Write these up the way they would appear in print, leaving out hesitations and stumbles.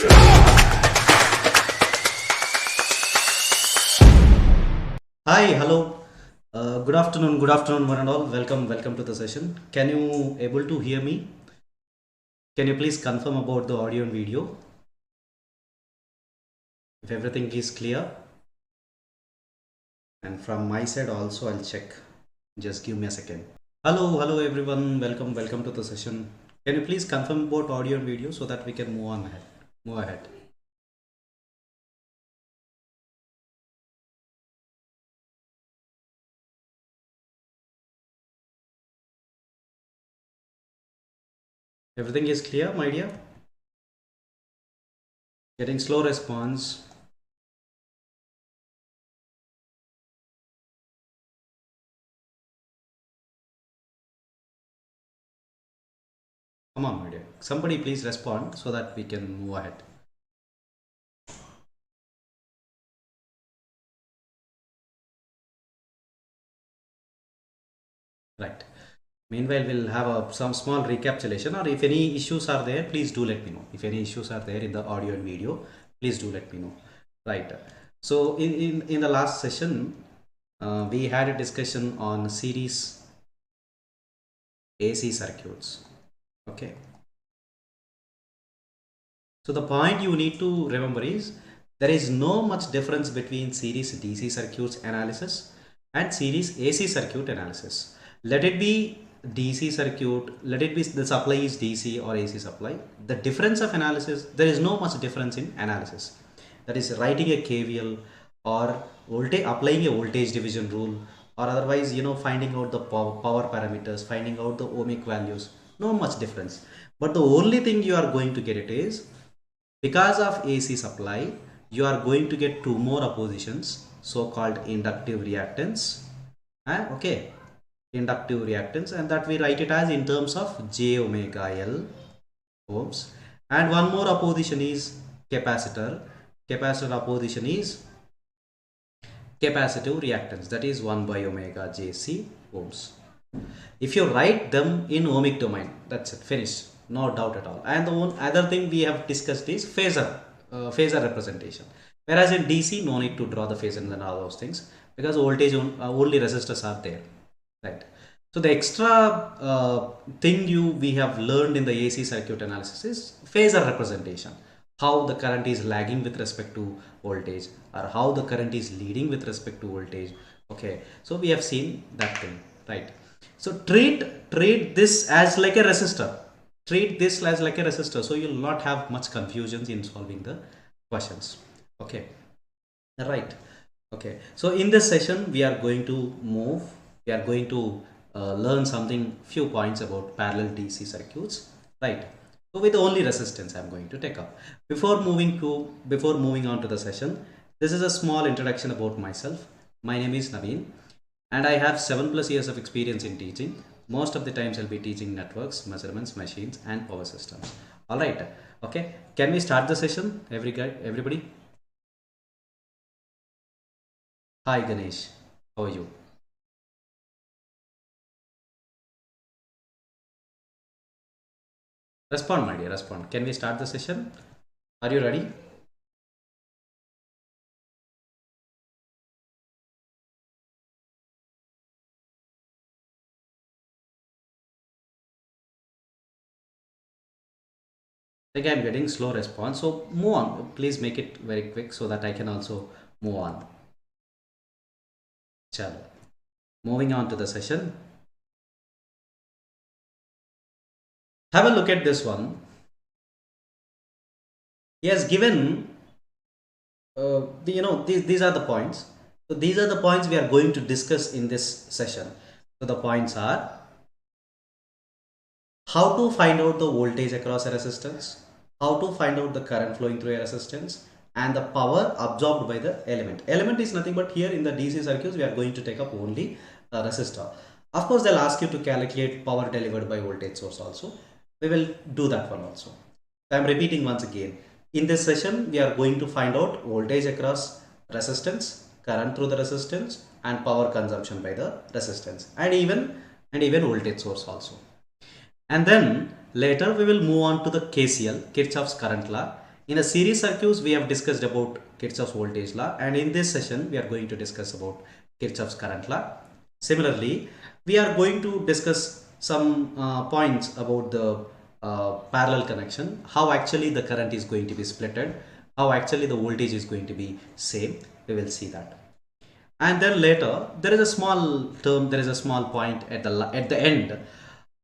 Hi, hello. Good afternoon, one and all. Welcome to the session. Can you able to hear me? Can you please confirm about the audio and video? If everything is clear, and from my side also, I'll check. Just give me a second. Hello everyone. Welcome to the session. Can you please confirm about audio and video so that we can move ahead. Everything is clear, my dear. Getting slow response. Come on, my dear. Somebody please respond so that we can move ahead. Right. Meanwhile, we'll have some small recapitulation, or if any issues are there, please do let me know. If any issues are there in the audio and video, please do let me know. Right. So in the last session, we had a discussion on series AC circuits. Okay. So the point you need to remember is there is no much difference between series DC circuits analysis and series AC circuit analysis. Let it be DC circuit, let it be the supply is DC or AC supply. The difference of analysis, there is no much difference in analysis. That is writing a KVL or voltage, applying a voltage division rule, or otherwise, finding out the power parameters, finding out the ohmic values. No much difference. But the only thing you are going to get it is, because of AC supply, you are going to get two more oppositions, so-called inductive reactance. Okay, inductive reactance, and that we write it as in terms of J omega L ohms. And one more opposition is capacitor. Capacitor opposition is capacitive reactance, that is 1 by omega JC ohms. If you write them in ohmic domain, that's it, finished. No doubt at all. And the one other thing we have discussed is phasor representation. Whereas in DC, no need to draw the phasor and all those things, because voltage only resistors are there, right? So the extra thing we have learned in the AC circuit analysis is phasor representation. How the current is lagging with respect to voltage, or how the current is leading with respect to voltage. Okay, so we have seen that thing, right? So treat this as like a resistor. Treat this as like a resistor, so you will not have much confusions in solving the questions. Okay, right. Okay, so in this session we are going to learn something, few points about parallel DC circuits, right? So with only resistance I'm going to take up. Before moving on to the session, this is a small introduction about myself. My name is Naveen, and I have 7+ years of experience in teaching. Most of the times I'll be teaching networks, measurements, machines, and power systems. All right. Okay. Can we start the session? Everybody. Hi Ganesh. How are you? Respond, my dear. Respond. Can we start the session? Are you ready? Like I'm getting slow response, so move on. Please make it very quick so that I can also move on. Chalo. Moving on to the session. Have a look at this one. He has given, these are the points. So these are the points we are going to discuss in this session. So the points are how to find out the voltage across a resistance, how to find out the current flowing through a resistance, and the power absorbed by the element. Element is nothing but here in the DC circuits we are going to take up only a resistor. Of course, they'll ask you to calculate power delivered by voltage source also. We will do that one also. I am repeating once again. In this session, we are going to find out voltage across resistance, current through the resistance, and power consumption by the resistance, and even voltage source also. And then later we will move on to the KCL, Kirchhoff's current law. In a series circuits, we have discussed about Kirchhoff's voltage law, and in this session, we are going to discuss about Kirchhoff's current law. Similarly, we are going to discuss some points about the parallel connection, how actually the current is going to be splitted, how actually the voltage is going to be same. We will see that. And then later, there is a small term, there is a small point at the end,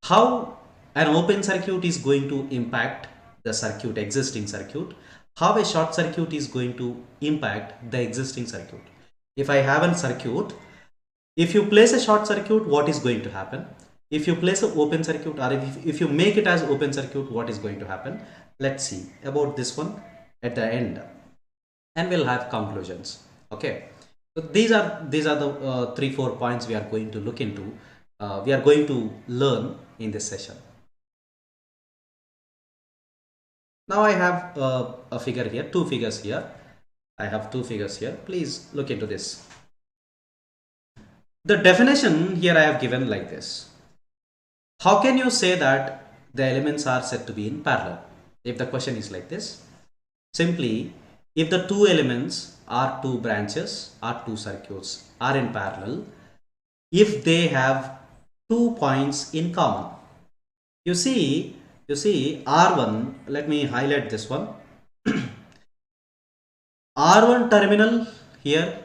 how an open circuit is going to impact the circuit, existing circuit, how a short circuit is going to impact the existing circuit. If I have a circuit, if you place a short circuit, what is going to happen? If you place an open circuit, or if you make it as open circuit, what is going to happen? Let's see about this one at the end, and we'll have conclusions. Okay, so these are the 3-4 points we are going to look into. We are going to learn in this session. Now I have a figure here, two figures here. I have two figures here. Please look into this. The definition here I have given like this. How can you say that the elements are said to be in parallel? If the question is like this, simply if the two elements are two branches or two circuits are in parallel, if they have 2 points in common. You see R1, let me highlight this one. R1 terminal here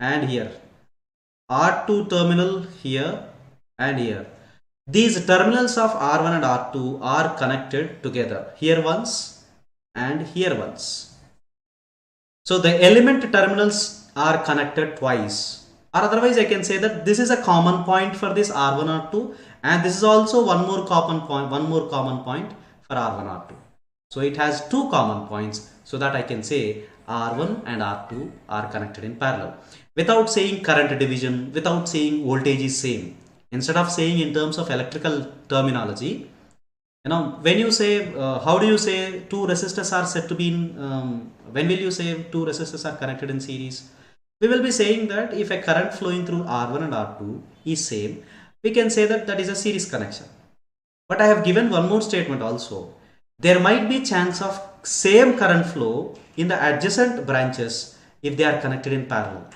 and here. R2 terminal here and here. These terminals of R1 and R2 are connected together. Here once and here once. So the element terminals are connected twice. Or otherwise I can say that this is a common point for this R1 R2, and this is also one more common point for R1 R2. So it has two common points, so that I can say R1 and R2 are connected in parallel. Without saying current division, without saying voltage is same. Instead of saying in terms of electrical terminology, when you say, how do you say two resistors are said to be in, when will you say two resistors are connected in series? We will be saying that if a current flowing through R1 and R2 is same, we can say that that is a series connection. But I have given one more statement also. There might be chance of same current flow in the adjacent branches if they are connected in parallel.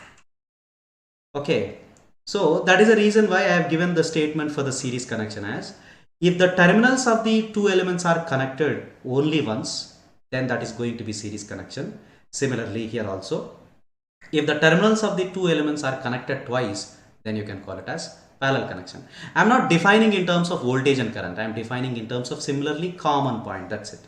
Okay, so that is the reason why I have given the statement for the series connection as, if the terminals of the two elements are connected only once, then that is going to be series connection. Similarly here also, if the terminals of the two elements are connected twice, then you can call it as parallel connection. I am not defining in terms of voltage and current. I am defining in terms of similarly common point. That's it.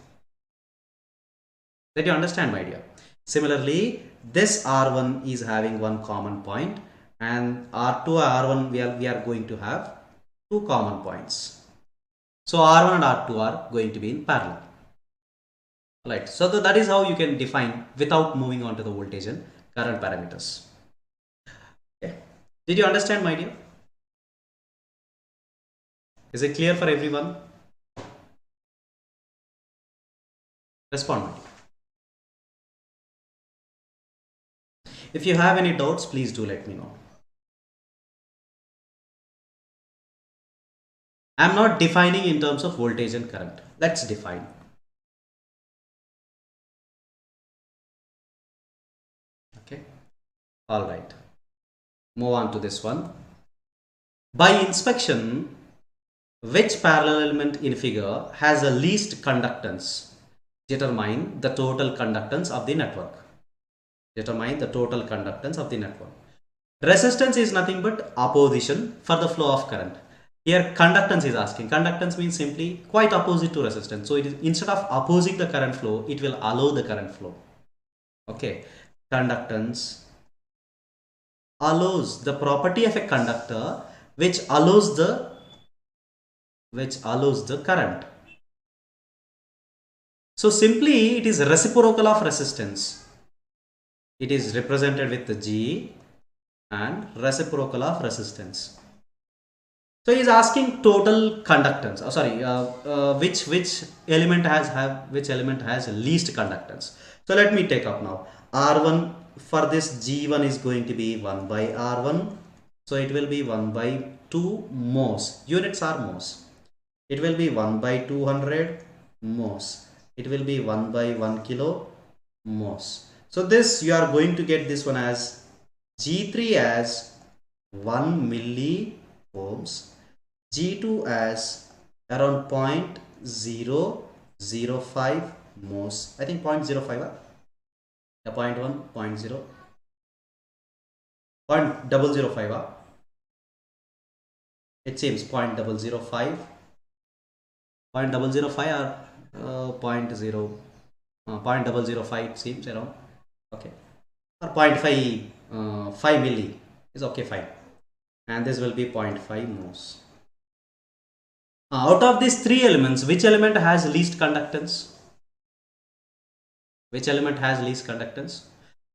Did you understand, my dear? Similarly, this R1 is having one common point, and R2 or R1 we are going to have two common points. So R1 and R2 are going to be in parallel. Right. So that is how you can define without moving on to the voltage and current parameters. Okay. Did you understand, my dear? Is it clear for everyone? Respond, my dear. If you have any doubts, please do let me know. I am not defining in terms of voltage and current. Let's define. Okay. All right. Move on to this one. By inspection, which parallel element in figure has the least conductance? Determine the total conductance of the network. Determine the total conductance of the network. Resistance is nothing but opposition for the flow of current. Here conductance is asking. Conductance means simply quite opposite to resistance. So it is, instead of opposing the current flow, it will allow the current flow. Okay. Conductance allows the property of a conductor which allows the current. So simply it is reciprocal of resistance. It is represented with the G and reciprocal of resistance. So he is asking total conductance. Which element has least conductance. So let me take up now. R1 for this G1 is going to be 1 by R1. So it will be 1 by 2 mhos. Units are mhos. It will be 1 by 200 mhos. it will be 1 by 1 kilo mhos. So this you are going to get this one as G3 as 1 milli ohms, G2 as around 0.005 mhos. I think 0.05, yeah, 0.1, 0.0, 0.005, it seems 0.005, 0.005 or 0.005 it seems around, okay, or 0.5, 5 milli is okay, fine, and this will be 0.5 mhos. Out of these three elements, which element has least conductance? Which element has least conductance?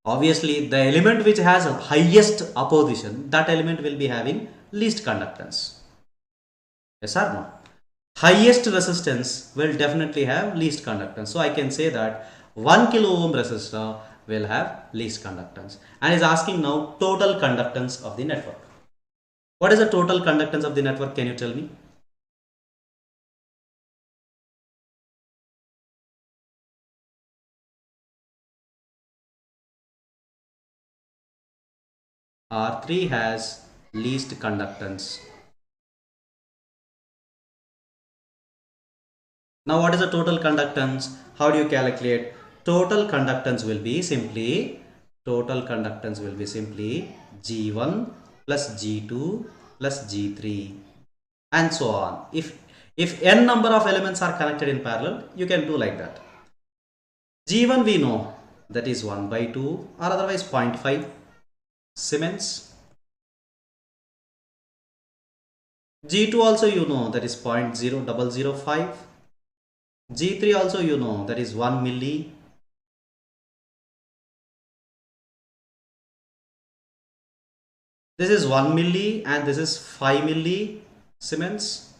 Obviously, the element which has highest opposition, that element will be having least conductance. Yes or no? Highest resistance will definitely have least conductance. So I can say that 1 kilo ohm resistor will have least conductance, and is asking now total conductance of the network. What is the total conductance of the network? Can you tell me? R3 has least conductance. Now what is the total conductance? How do you calculate? Total conductance will be simply G1 plus G2 plus G3 and so on. If n number of elements are connected in parallel, you can do like that. G1 we know that is 1 by 2 or otherwise 0.5 Siemens. G2 also you know that is 0.0005. G3 also you know that is 1 milli. This is 1 milli and this is 5 milli Siemens.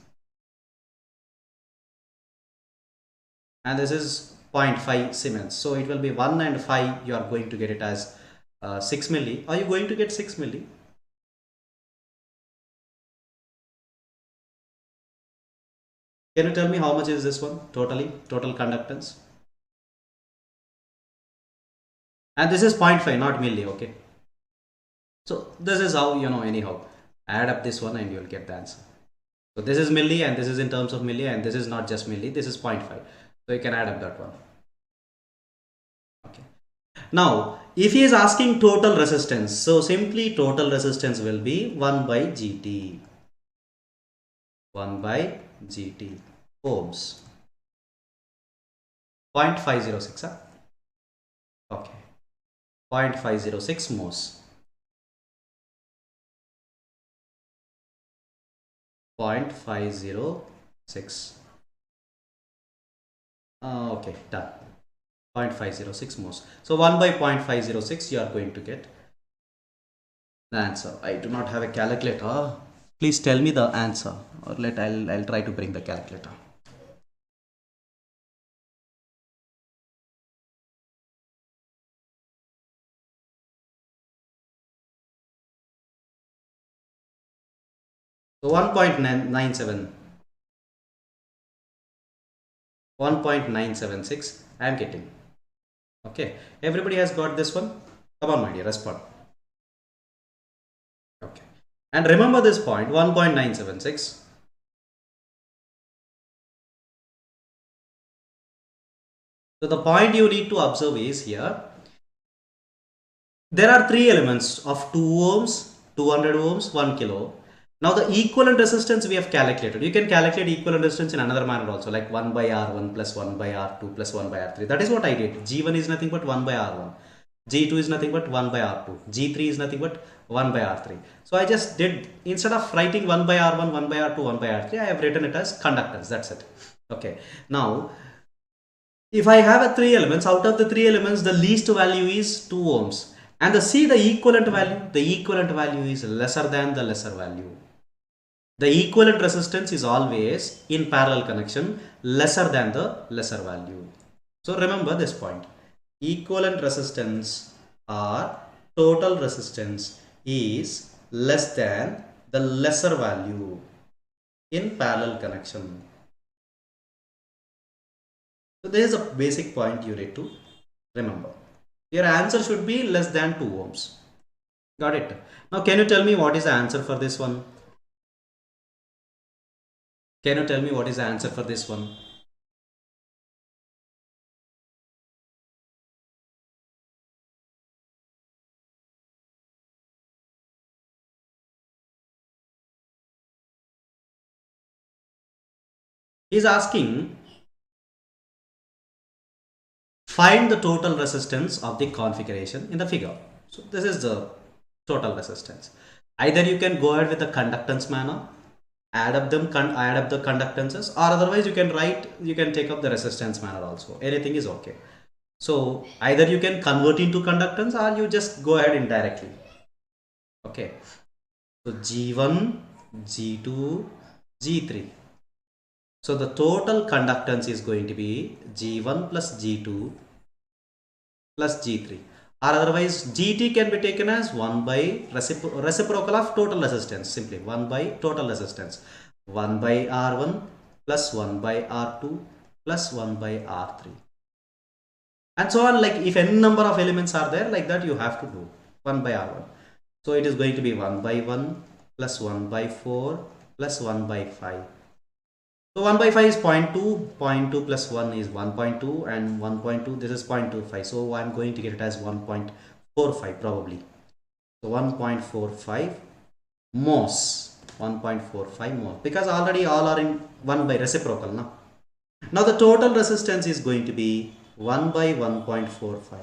And this is 0.5 Siemens. So it will be 1 and 5. You are going to get it as 6 milli. Are you going to get 6 milli? Can you tell me how much is this one totally? Total conductance. And this is 0.5, not milli, okay? So this is how, you know, anyhow. Add up this one and you will get the answer. So this is milli and this is in terms of milli, and this is not just milli, this is 0.5. So you can add up that one. Okay. Now, if he is asking total resistance, so simply total resistance will be 1 by GT. 1 by GT ohms. 0.506, huh? Okay. 0.506 mhos. 0.506. Okay, done. 0.506 mhos. So 1 by 0.506 you are going to get the answer. I do not have a calculator. Please tell me the answer, or I'll try to bring the calculator. So 1.997, 1.976 I am getting. Okay, everybody has got this one. Come on, my dear, respond. Okay, and remember this point, 1.976. So the point you need to observe is here, there are three elements of 2 ohms, 200 ohms, 1 kilo. Now the equivalent resistance we have calculated. You can calculate equivalent resistance in another manner also, like 1 by R1 plus 1 by R2 plus 1 by R3. That is what I did. G1 is nothing but 1 by R1. G2 is nothing but 1 by R2. G3 is nothing but 1 by R3. So I just did, instead of writing 1 by R1, 1 by R2, 1 by R3, I have written it as conductance. That's it. Okay. Now, if I have a 3 elements, out of the 3 elements, the least value is 2 ohms. And the equivalent value is lesser than the lesser value. The equivalent resistance is always in parallel connection lesser than the lesser value. So remember this point. Equivalent resistance or total resistance is less than the lesser value in parallel connection. So there is a basic point you need to remember. Your answer should be less than 2 ohms. Got it? Now can you tell me what is the answer for this one? Can you tell me what is the answer for this one? He is asking, find the total resistance of the configuration in the figure. So this is the total resistance. Either you can go ahead with the conductance manner, add up the conductances, or otherwise you can take up the resistance manner also. Anything is okay. So either you can convert into conductance or you just go ahead indirectly. Okay. So G1, G2, G3. So the total conductance is going to be G1 plus G2 plus G3. Or otherwise GT can be taken as 1 by reciprocal of total resistance. Simply 1 by total resistance. 1 by R1 plus 1 by R2 plus 1 by R3. And so on, like if n number of elements are there, like that you have to do 1 by R1. So it is going to be 1 by 1 plus 1 by 4 plus 1 by 5. So 1 by 5 is 0.2, 0.2 plus 1 is 1.2 and 1.2 this is 0.25. So I'm going to get it as 1.45 probably. So 1.45 mhos, 1.45 mhos, because already all are in 1 by reciprocal now. Now the total resistance is going to be 1 by 1.45.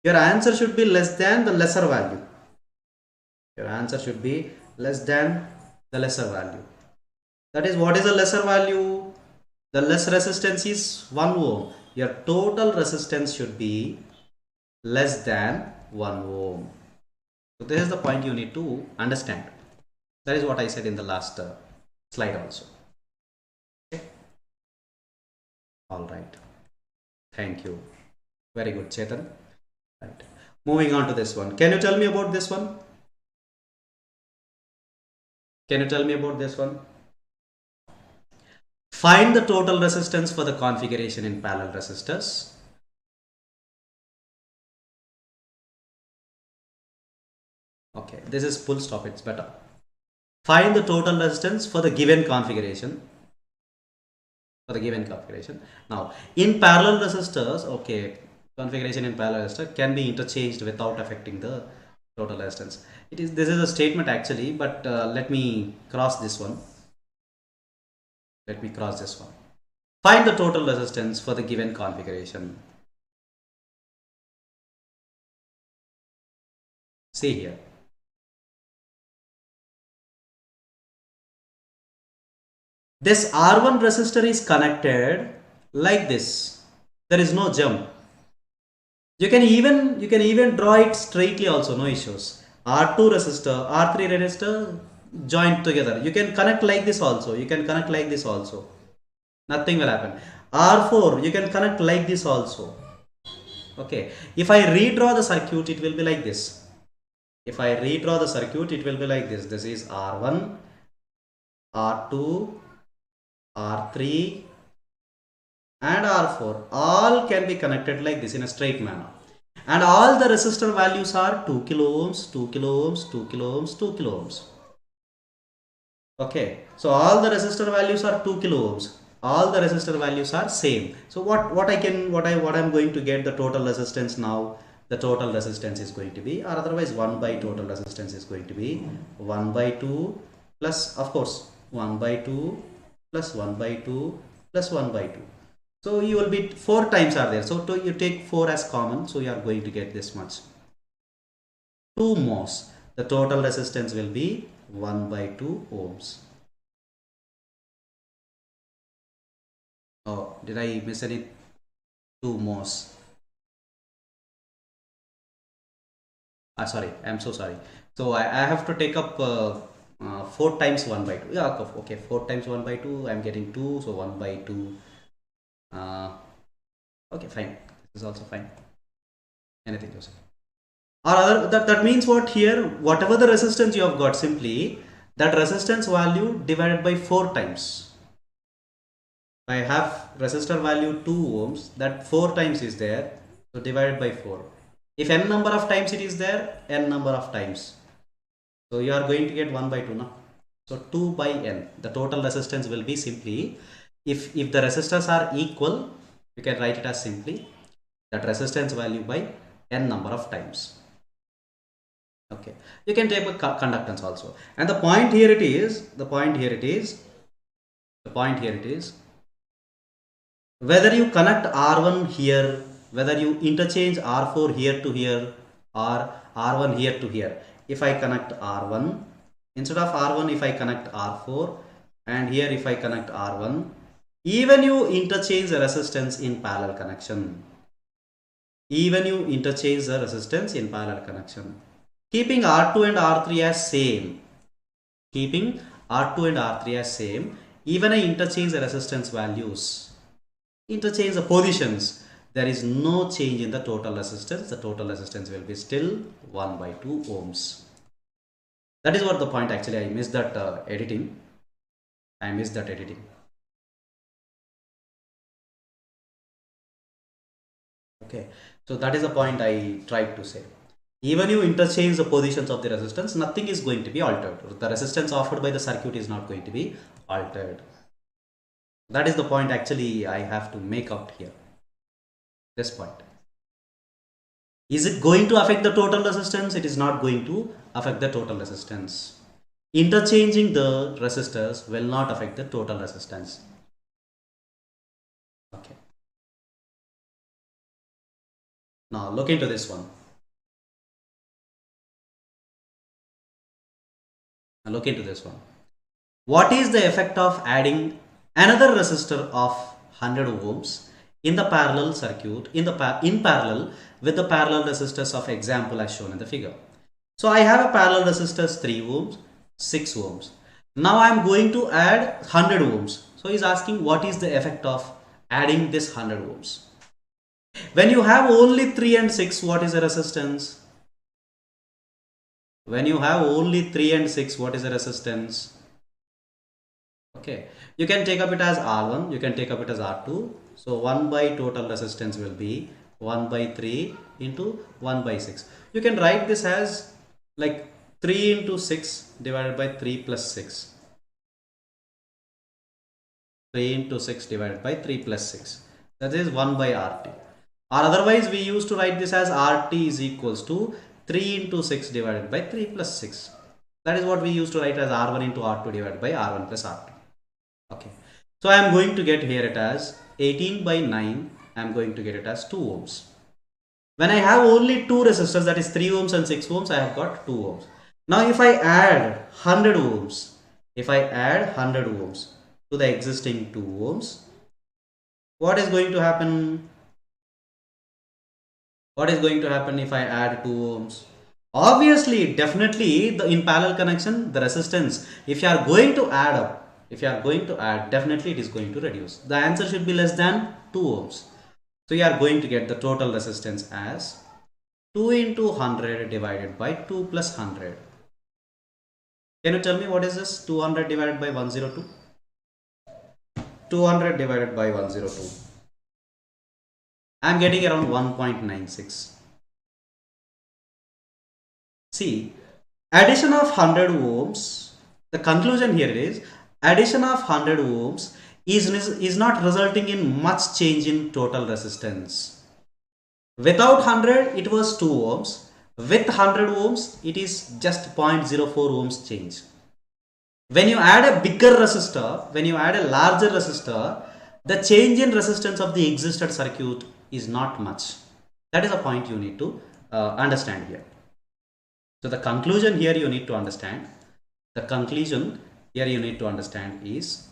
Your answer should be less than the lesser value. Your answer should be less than the lesser value. That is, what is the lesser value? The less resistance is 1 ohm. Your total resistance should be less than 1 ohm. So this is the point you need to understand. That is what I said in the last slide also. Okay. All right. Thank you. Very good, Chetan. Right. Moving on to this one. Can you tell me about this one? Can you tell me about this one? Find the total resistance for the configuration in parallel resistors. Okay, this is full stop, it's better. Find the total resistance for the given configuration. Now, in parallel resistors, okay, configuration in parallel resistor can be interchanged without affecting the total resistance. This is a statement actually, but let me cross this one. Find the total resistance for the given configuration. See here. This R1 resistor is connected like this. There is no jump. You can even draw it straightly also, no issues. R2 resistor, R3 resistor joined together. You can connect like this also. Nothing will happen. R4 you can connect like this also. Okay. If I redraw the circuit, it will be like this. This is R1, R2, R3 and R4. All can be connected like this in a straight manner. And all the resistor values are 2 kilo ohms, 2 kilo ohms, 2 kilo ohms, 2 kilo ohms. Okay. So all the resistor values are 2 kilo ohms. All the resistor values are same. So what I'm going to get the total resistance now. The total resistance is going to be, or otherwise 1 by total resistance is going to be 1 by 2 plus, of course, 1 by 2 plus 1 by 2 plus 1 by 2. So you will be 4 times are there. So you take 4 as common. So you are going to get this much. 2 mhos. The total resistance will be 1 by 2 ohms. Oh, did I miss any? 2 mhos. Sorry, I'm so sorry. So I have to take up 4 times 1 by 2. Yeah, okay, 4 times 1 by 2. I'm getting 2. So 1 by 2. Okay, fine. This is also fine. Anything to say? Or other, that means what here? Whatever the resistance you have got, simply that resistance value divided by 4 times. I have resistor value 2 ohms, that 4 times is there, so divided by 4. If n number of times it is there, n number of times, so you are going to get 1 by 2 now. So 2 by n, the total resistance will be simply, if the resistors are equal, you can write it as simply that resistance value by n number of times. Okay, you can take a conductance also, and the point here it is, whether you connect R1 here, whether you interchange R4 here to here or R1 here to here. If I connect R1, instead of R1 if I connect R4, and here if I connect R1, even you interchange the resistance in parallel connection. Keeping R2 and R3 as same. Even I interchange the resistance values. Interchange the positions, there is no change in the total resistance. The total resistance will be still 1 by 2 ohms. That is what the point. Actually, I missed that editing. Okay, so that is the point I tried to say. Even you interchange the positions of the resistance, nothing is going to be altered. The resistance offered by the circuit is not going to be altered. That is the point actually I have to make out here. This point. Is it going to affect the total resistance? It is not going to affect the total resistance. Interchanging the resistors will not affect the total resistance. Okay. Now look into this one. What is the effect of adding another resistor of 100 ohms in the parallel circuit, in parallel with the parallel resistors of example as shown in the figure? So I have a parallel resistors 3 ohms, 6 ohms. Now I am going to add 100 ohms. So he is asking what is the effect of adding this 100 ohms. When you have only 3 and 6, what is the resistance? When you have only 3 and 6, what is the resistance? Okay, you can take up it as R1, you can take up it as R2. So 1 by total resistance will be 1 by 3 into 1 by 6. You can write this as like 3 into 6 divided by 3 plus 6. 3 into 6 divided by 3 plus 6. That is 1 by RT. Or otherwise we used to write this as RT is equals to 3 into 6 divided by 3 plus 6. That is what we used to write as R1 into R2 divided by R1 plus R2. Okay. So I am going to get here it as 18 by 9. I am going to get it as 2 ohms. When I have only 2 resistors, that is 3 ohms and 6 ohms, I have got 2 ohms. Now if I add 100 ohms, to the existing 2 ohms, what is going to happen? If I add 2 ohms? Obviously, definitely, in parallel connection, the resistance, if you are going to add, definitely it is going to reduce. The answer should be less than 2 ohms. So you are going to get the total resistance as 2 into 100 divided by 2 plus 100. Can you tell me what is this? 200 divided by 102? 200 divided by 102. I am getting around 1.96. See, addition of 100 ohms, the conclusion here is addition of 100 ohms is not resulting in much change in total resistance. Without 100 it was 2 ohms. With 100 ohms it is just 0.04 ohms change. When you add a bigger resistor, when you add a larger resistor, the change in resistance of the existed circuit is not much. That is a point you need to understand here. So the conclusion here you need to understand. Is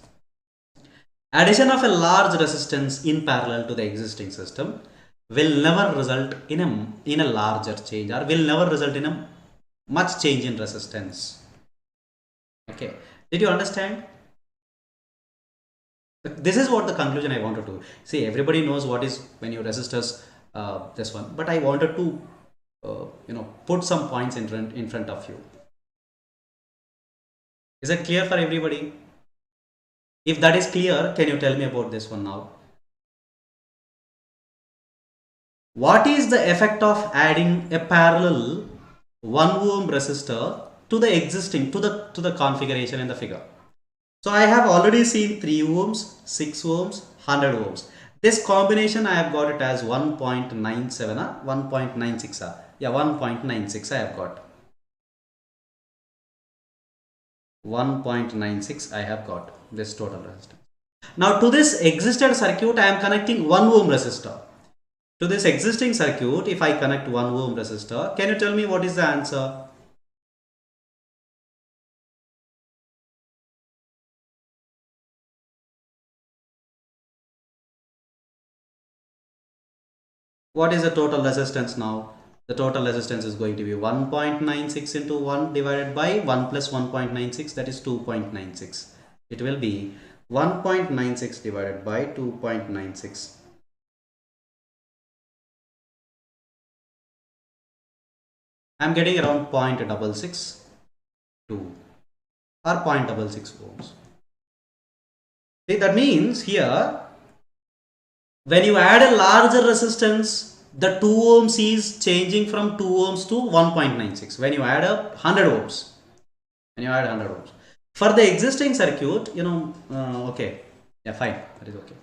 addition of a large resistance in parallel to the existing system will never result in a larger change, or will never result in a much change in resistance. Okay, did you understand? This is what the conclusion I wanted to see. Everybody knows what is when you resistors this one, but I wanted to put some points in front of you. Is it clear for everybody? If that is clear, can you tell me about this one now? What is the effect of adding a parallel 1 ohm resistor to the existing to the configuration in the figure? So I have already seen 3 ohms, 6 ohms, 100 ohms. This combination I have got it as 1.97 1.96 yeah, 1.96 I have got. 1.96 I have got this total resistance. Now to this existed circuit I am connecting 1 ohm resistor. To this existing circuit, if I connect 1 ohm resistor, can you tell me what is the answer? What is the total resistance now? The total resistance is going to be 1.96 into 1 divided by 1 plus 1.96, that is 2.96. It will be 1.96 divided by 2.96. I am getting around 0.662 or 0.66 ohms. See, that means here when you add a larger resistance, the 2 ohms is changing from 2 ohms to 1.96. When you add up 100 ohms, when you add 100 ohms. For the existing circuit, okay, yeah, fine, that is okay.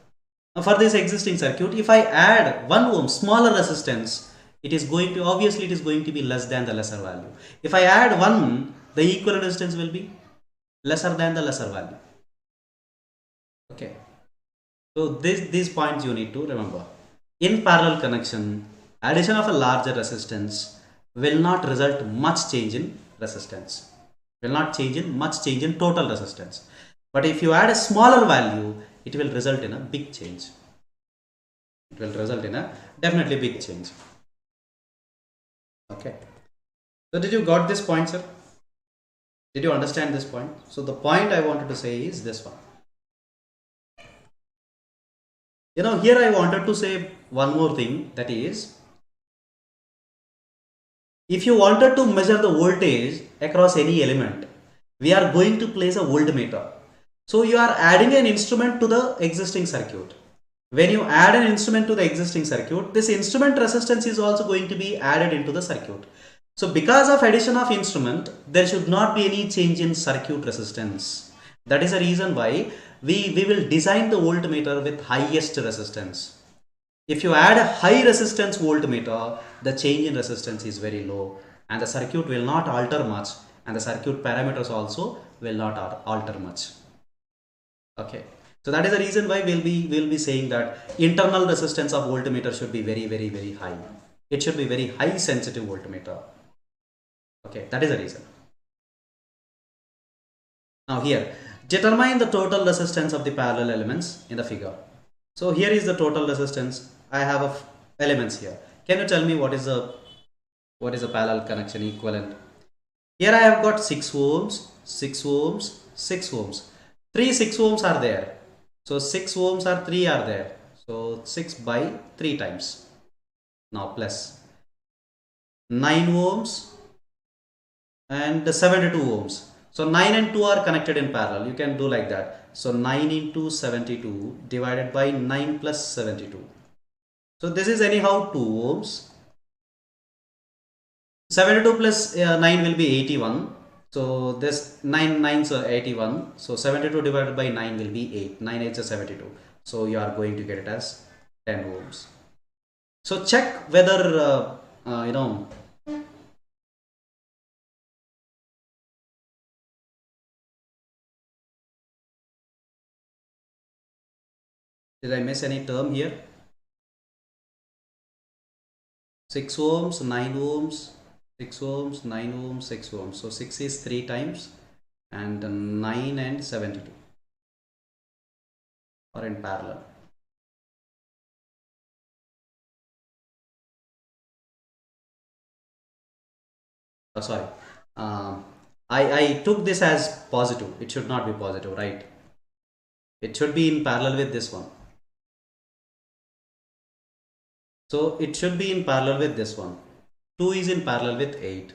Now for this existing circuit, if I add 1 ohm smaller resistance, it is going to, obviously it is going to be less than the lesser value. If I add 1, the equivalent resistance will be lesser than the lesser value. Okay. So these points you need to remember. In parallel connection, addition of a larger resistance will not result much change in resistance. Will not change in much change in total resistance. But if you add a smaller value, it will result in a big change. It will result in a definitely big change. Okay. So did you got this point, sir? Did you understand this point? So the point I wanted to say is this one. Here I wanted to say one more thing, that is, if you wanted to measure the voltage across any element, we are going to place a voltmeter. So you are adding an instrument to the existing circuit. When you add an instrument to the existing circuit, this instrument resistance is also going to be added into the circuit. So because of addition of instrument, there should not be any change in circuit resistance. That is the reason why we will design the voltmeter with highest resistance. If you add a high resistance voltmeter, the change in resistance is very low and the circuit will not alter much, and the circuit parameters also will not alter much. Okay. So that is the reason why we'll be saying that internal resistance of voltmeter should be very, very, very high. It should be very high sensitive voltmeter. Okay, that is the reason. Now here, determine the total resistance of the parallel elements in the figure. So here is the total resistance. I have elements here. Can you tell me what is a parallel connection equivalent? Here I have got 6 ohms, 6 ohms, 6 ohms. 3 6 ohms are there. So 6 ohms are 3 are there. So 6 by 3 times. Now plus 9 ohms and 72 ohms. So 9 and 2 are connected in parallel. You can do like that. So 9 into 72 divided by 9 plus 72. So this is anyhow 2 ohms. 72 plus 9 will be 81. So this 9 9s are 81. So 72 divided by 9 will be 8. 9 8 is 72. So you are going to get it as 10 ohms. So check whether did I miss any term here? 6 ohms, 9 ohms, 6 ohms, 9 ohms, 6 ohms. So 6 is 3 times and 9 and 72 are in parallel. Oh, sorry. I took this as positive. It should not be positive, right? It should be in parallel with this one. So it should be in parallel with this one. 2 is in parallel with 8.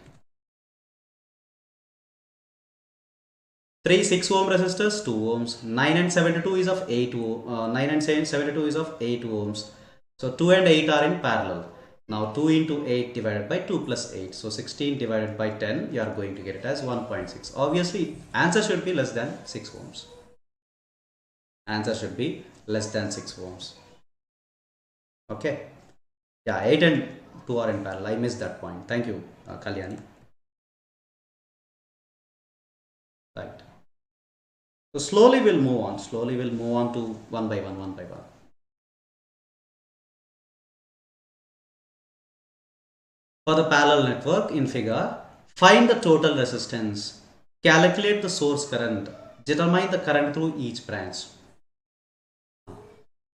Three 6 ohm resistors, 2 ohms. 9 and 72 is of 8 9 and 72 is of 8 ohms. So 2 and 8 are in parallel. Now 2 into 8 divided by 2 plus 8. So 16 divided by 10, you are going to get it as 1.6. Obviously, answer should be less than 6 ohms. Answer should be less than 6 ohms. Okay. Yeah, 8 and 2 are in parallel. I missed that point. Thank you, Kalyani. Right. So slowly we'll move on. Slowly we'll move on to one by one, one by one. For the parallel network in figure, find the total resistance, calculate the source current, determine the current through each branch.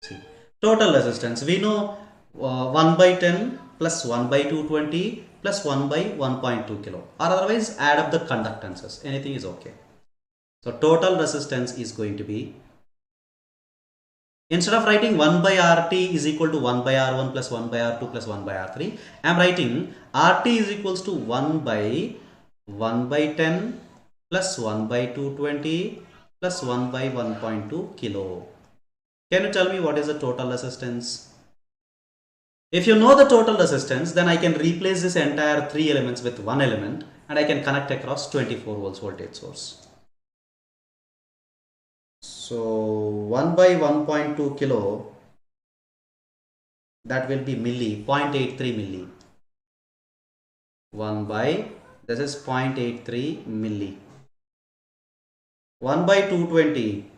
See, total resistance, we know 1 by 10 plus 1 by 220 plus 1 by 1.2 kilo, or otherwise add up the conductances, anything is okay. So total resistance is going to be, instead of writing 1 by RT is equal to 1 by R1 plus 1 by R2 plus 1 by R3, I am writing RT is equals to 1 by 10 plus 1 by 220 plus 1 by 1.2 kilo. Can you tell me what is the total resistance? If you know the total resistance, then I can replace this entire 3 elements with 1 element and I can connect across 24 volts voltage source. So 1 by 1.2 kilo, that will be milli, 0.83 milli. 1 by, this is 0.83 milli. 1 by 220,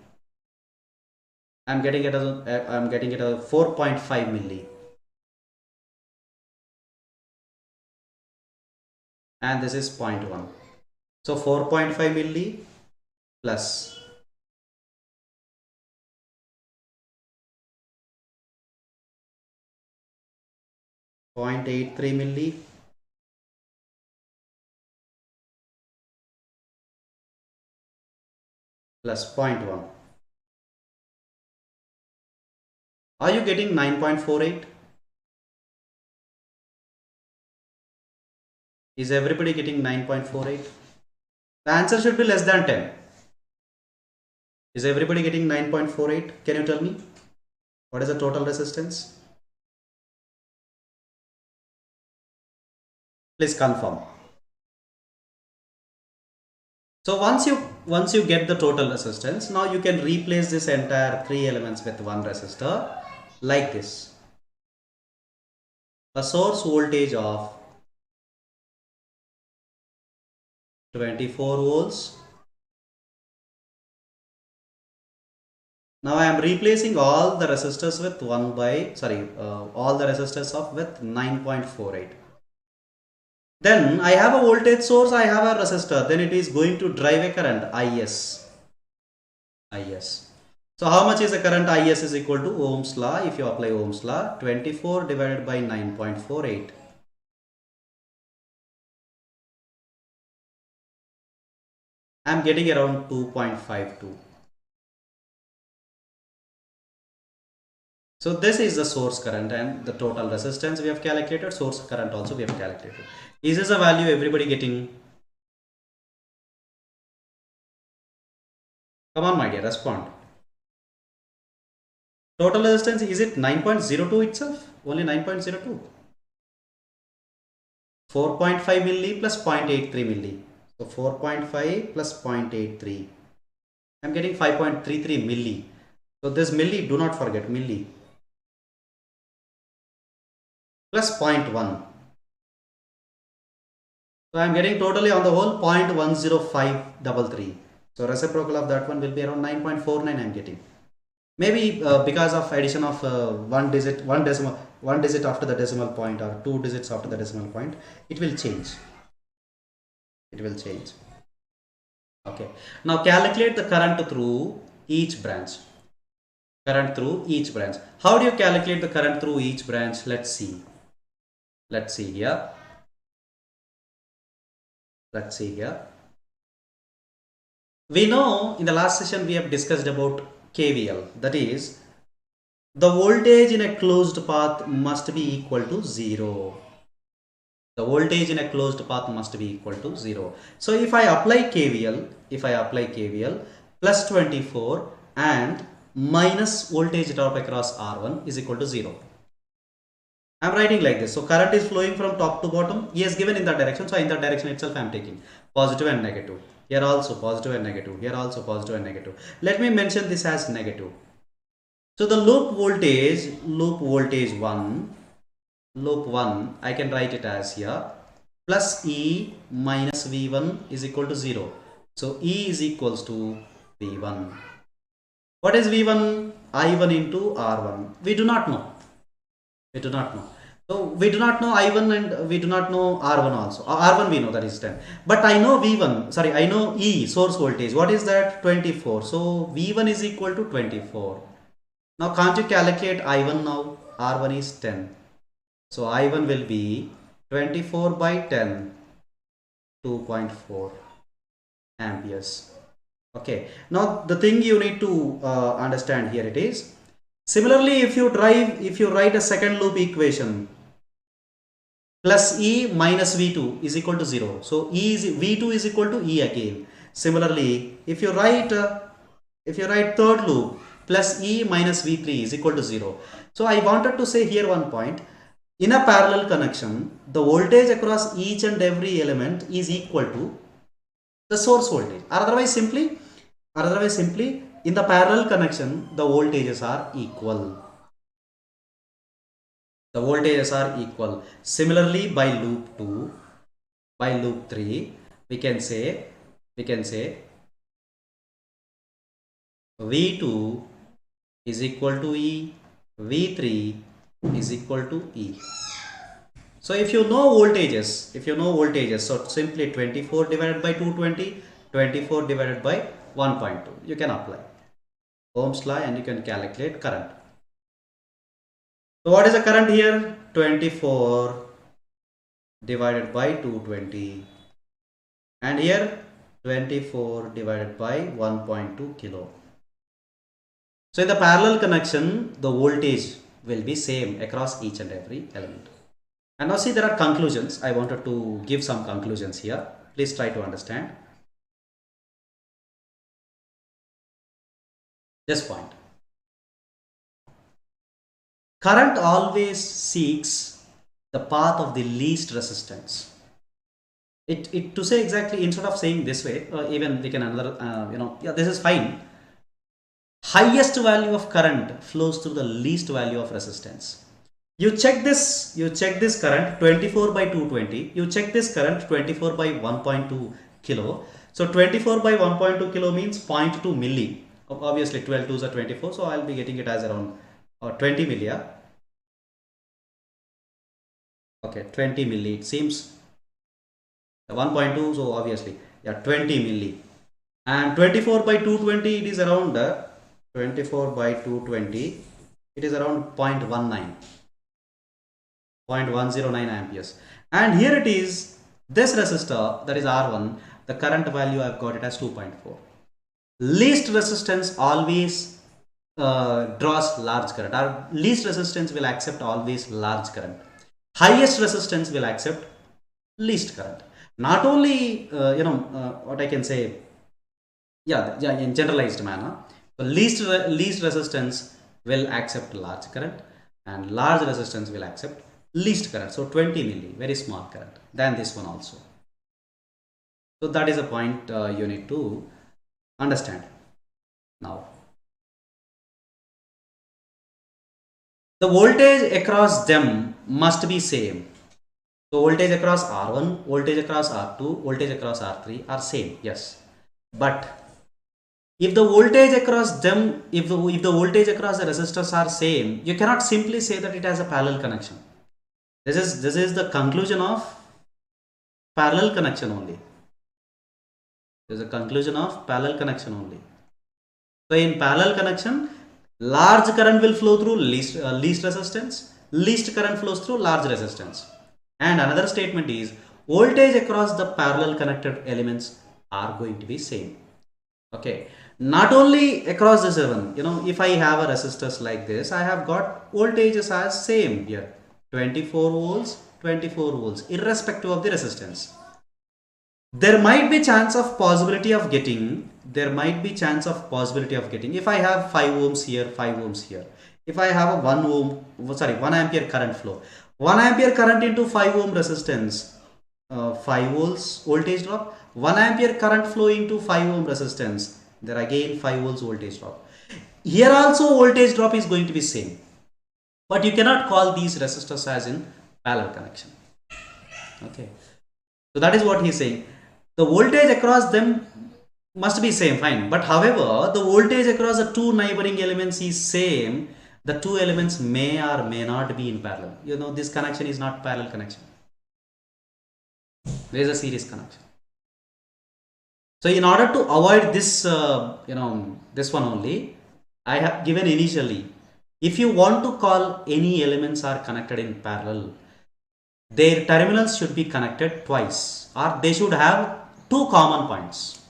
I'm getting it as 4.5 milli. And this is 0.1. So 4.5 milli plus 0.83 milli plus 0.1. Are you getting 9.48? Is everybody getting 9.48? The answer should be less than 10. Is everybody getting 9.48? Can you tell me? What is the total resistance? Please confirm. So once you get the total resistance, now you can replace this entire 3 elements with one resistor like this. A source voltage of 24 volts. Now I am replacing all the resistors with all the resistors of with 9.48. Then I have a voltage source, I have a resistor, then it is going to drive a current IS. So how much is the current IS is equal to Ohm's law? If you apply Ohm's law, 24 divided by 9.48. I am getting around 2.52. So this is the source current and the total resistance we have calculated, source current also we have calculated. Is this a value everybody getting? Come on my dear, respond. Total resistance, is it 9.02 itself? Only 9.02. 4.5 milli plus 0.83 milli. So 4.5 plus 0.83. I'm getting 5.33 milli. So this milli, do not forget milli. Plus 0.1. So I'm getting totally on the whole 0.10533. So reciprocal of that one will be around 9.49 I'm getting. Maybe because of addition of one digit after the decimal point or 2 digits after the decimal point, it will change. Okay. Now calculate the current through each branch. How do you calculate the current through each branch? Let's see here. We know in the last session we have discussed about KVL. That is, the voltage in a closed path must be equal to 0. The voltage in a closed path must be equal to 0. So if I apply KVL, plus 24 and minus voltage drop across R1 is equal to 0. I am writing like this. So current is flowing from top to bottom. He has given in that direction. So in that direction itself I am taking positive and negative. Here also positive and negative. Here also positive and negative. Let me mention this as negative. So the loop voltage 1, I can write it as here plus E minus V1 is equal to 0. So E is equals to V1. What is V1? I1 into R1. We do not know. So we do not know I1 and we do not know R1 also. R1 we know, that is 10. But I know I know E, source voltage. What is that? 24. So V1 is equal to 24. Now can't you calculate I1 now? R1 is 10. So I1 will be 24 by 10, 2.4 amperes. Okay. Now the thing you need to understand here it is. Similarly, if you write a second loop equation, plus E minus V2 is equal to 0. So V2 is equal to E again. Similarly, if you write third loop, plus E minus V3 is equal to 0. So I wanted to say here one point. In a parallel connection, the voltage across each and every element is equal to the source voltage. Otherwise simply, in the parallel connection, the voltages are equal. Similarly, by loop 2, by loop 3, we can say V2 is equal to E, V3 is equal to E. So if you know voltages, so simply 24 divided by 220, 24 divided by 1.2, you can apply Ohm's law and you can calculate current. So what is the current here? 24 divided by 220, and here 24 divided by 1.2 kilo. So in the parallel connection, the voltage will be same across each and every element. And now see, there are conclusions. I wanted to give some conclusions here. Please try to understand this point. Current always seeks the path of the least resistance. It to say exactly, instead of saying this way, even we can this is fine. Highest value of current flows through the least value of resistance. You check this current 24 by 220. You check this current 24 by 1.2 kilo. So 24 by 1.2 kilo means 0.2 milli. Obviously 12 2s are 24. So I'll be getting it as around 20 milli. Okay, 20 milli. It seems 1.2. So obviously, 20 milli. And 24 by 220, it is around 24 by 220. It is around 0.19. 0.109 amperes. And here it is, this resistor, that is R1, the current value I've got it as 2.4. Least resistance always draws large current. Our least resistance will accept always large current. Highest resistance will accept least current. Not only, what I can say, in generalized manner, so least resistance will accept large current and large resistance will accept least current. So 20 milli, very small current, than this one also. So that is a point you need to understand. Now, the voltage across them must be same. So voltage across R1, voltage across R2, voltage across R3 are same, yes. But if the voltage across them, if the voltage across the resistors are same, you cannot simply say that it has a parallel connection. This is the conclusion of parallel connection only. There is a conclusion of parallel connection only. So in parallel connection, large current will flow through least resistance, least current flows through large resistance. And another statement is voltage across the parallel connected elements are going to be same. Okay, not only across the 7, if I have a resistors like this, I have got voltages as same here, 24 volts 24 volts irrespective of the resistance. There might be chance of possibility of getting, if I have 5 ohms here, 5 ohms here. If I have a 1 ampere current flow, 1 ampere current into 5 ohm resistance, 5 volts voltage drop, 1 ampere current flow into 5 ohm resistance, there again 5 volts voltage drop. Here also voltage drop is going to be same, but you cannot call these resistors as in parallel connection. Okay, so that is what he is saying. The voltage across them must be same, fine, but however the voltage across the two neighboring elements is same. The two elements may or may not be in parallel. You know, this connection is not parallel connection. There is a series connection. So in order to avoid this, this one only, I have given initially, if you want to call any elements are connected in parallel, their terminals should be connected twice, or they should have two common points.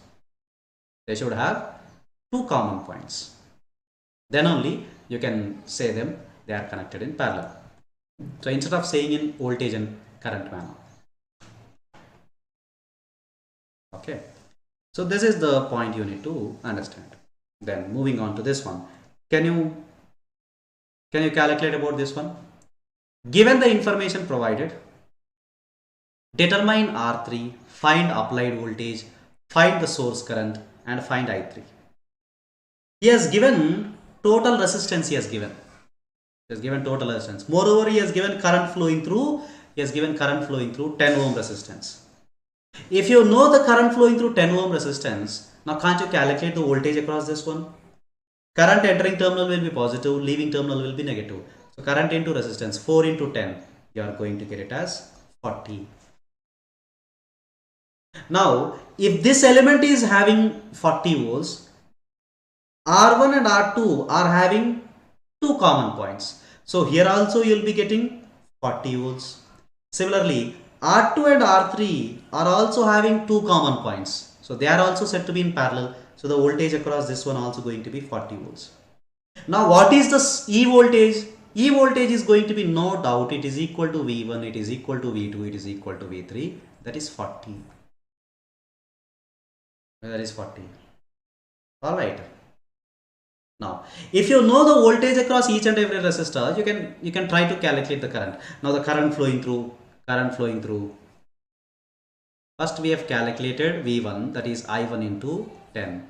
Then only you can say them they are connected in parallel. So instead of saying in voltage and current manner. Okay. So this is the point you need to understand. Then moving on to this one. Can you calculate about this one? Given the information provided, determine R3, find applied voltage, find the source current, and find I3. He has given total resistance. Total resistance. Moreover, he has given current flowing through. 10 ohm resistance. If you know the current flowing through 10 ohm resistance, now can't you calculate the voltage across this one? Current entering terminal will be positive, leaving terminal will be negative. So current into resistance, 4 into 10, you are going to get it as 40. Now, if this element is having 40 volts, R1 and R2 are having two common points. So here also you will be getting 40 volts. Similarly, R2 and R3 are also having two common points. So they are also said to be in parallel. So the voltage across this one also going to be 40 volts. Now what is the E voltage? E voltage is going to be, no doubt, it is equal to V1, it is equal to V2, it is equal to V3. That is 40. That is 40. Alright. Now, if you know the voltage across each and every resistor, you can try to calculate the current. Now the current flowing through. First we have calculated V1, that is I1 into 10,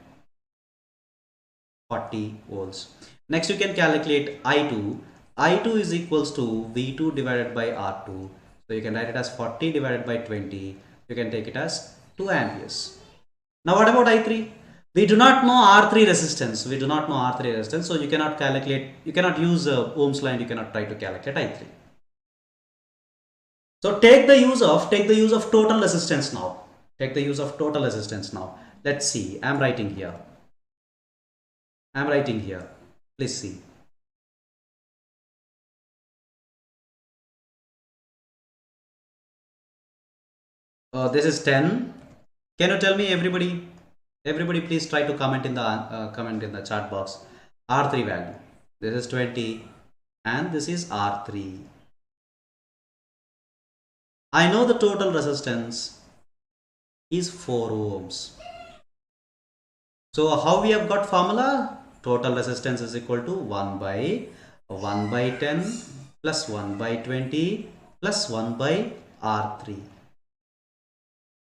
40 volts. Next you can calculate I2. I2 is equals to V2 divided by R2. So you can write it as 40 divided by 20. You can take it as 2 amperes. Now what about I3? We do not know R3 resistance. So you cannot calculate, you cannot use Ohm's law and you cannot try to calculate I3. So take the use of total resistance now. Let's see. I am writing here. Please see. This is 10. Can you tell me, everybody? Everybody, please try to comment in the chat box. R3 value. This is 20, and this is R3. I know the total resistance is 4 ohms. So how we have got formula? Total resistance is equal to 1 by 10 plus 1 by 20 plus 1 by R3.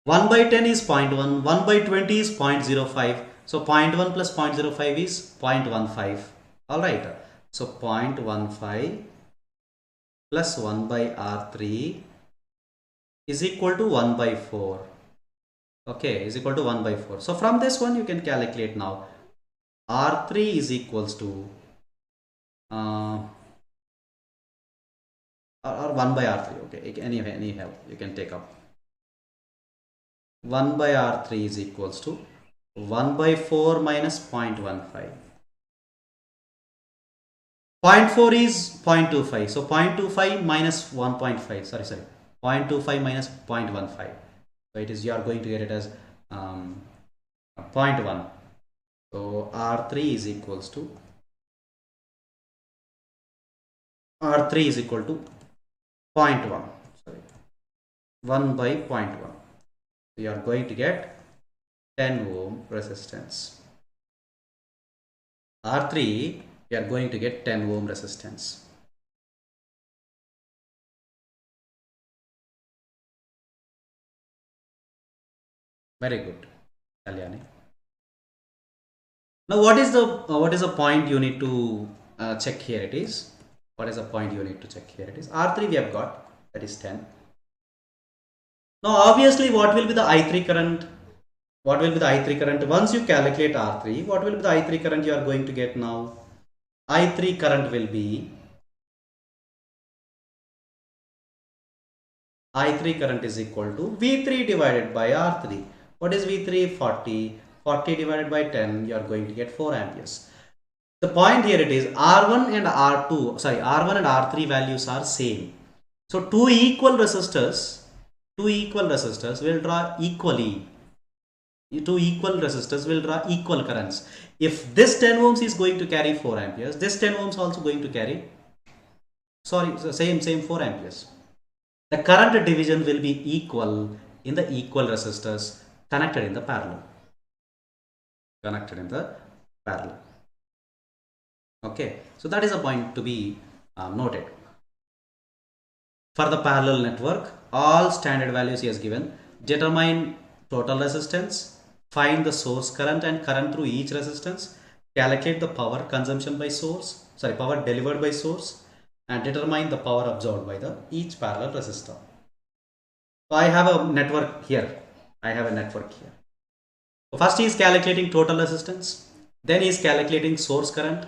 1 by 10 is 0.1, 1 by 20 is 0.05. So 0.1 plus 0.05 is 0.15. Alright. So 0.15 plus 1 by R3 is equal to 1 by 4. Okay, is equal to 1 by 4. So from this one you can calculate now. R3 is equals to or 1 by R3. Okay, anyhow you can take up. 1 by R3 is equals to 1 by 4 minus 0.15. 0.4 is 0.25. So 0.25 minus 1.5. Sorry. 0.25 minus 0.15. So it is, you are going to get it as 0.1. So R3 is equal to 0.1. Sorry. 1 by 0.1. You are going to get 10 ohm resistance. R3, you are going to get 10 ohm resistance. Very good, Kalyani. Now, what is the point you need to check here? It is, what is the point you need to check here? It is R3 we have got, that is 10. Now, obviously, what will be the I3 current? What will be the I3 current? Once you calculate R3, what will be the I3 current you are going to get now? I3 current will be, I3 current is equal to V3 divided by R3. What is V3? 40. 40 divided by 10, you are going to get 4 amperes. The point here it is R1 and R2, sorry, R1 and R3 values are same. So two equal resistors will draw equally. Two equal resistors will draw equal currents. If this 10 ohms is going to carry 4 amperes, this 10 ohms also going to carry, sorry, so same 4 amperes. The current division will be equal in the equal resistors connected in the parallel. Okay, so that is a point to be noted. For the parallel network, all standard values he has given. Determine total resistance, find the source current and current through each resistance, calculate the power consumption by source, power delivered by source, and determine the power absorbed by the each parallel resistor. So I have a network here. So first he is calculating total resistance, then he is calculating source current,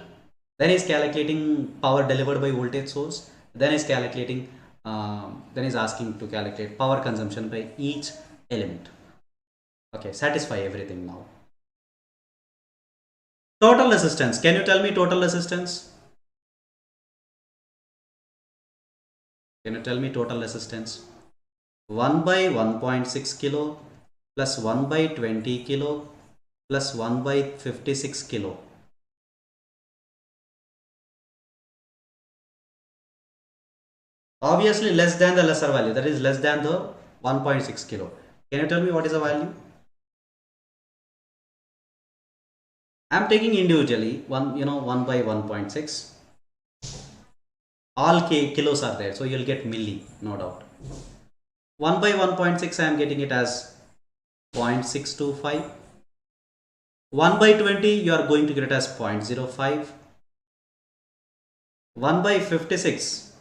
then he is calculating power delivered by voltage source, then he is calculating, then he is asking to calculate power consumption by each element. Okay, satisfy everything now. Total resistance. Can you tell me total resistance? Can you tell me total resistance? 1 by 1.6 kilo plus 1 by 20 kilo plus 1 by 56 kilo. Obviously less than the lesser value, that is less than the 1.6 kilo. Can you tell me what is the value? I am taking individually 1 by 1.6. All kilos are there, so you will get milli, no doubt. 1 by 1.6 I am getting it as 0.625. 1 by 20 you are going to get it as 0.05. 1 by 56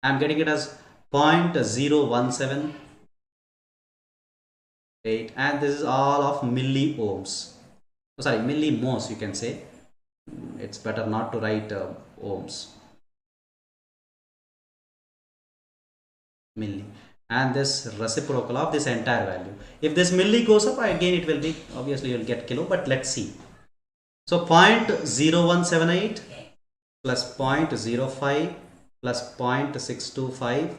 I am getting it as 0.0178, and this is all of milli ohms. Sorry, millimos you can say. It's better not to write ohms. Milli. And this reciprocal of this entire value. If this milli goes up, again it will be, obviously you will get kilo, but let's see. So 0.0178 plus 0.05 plus 0.625,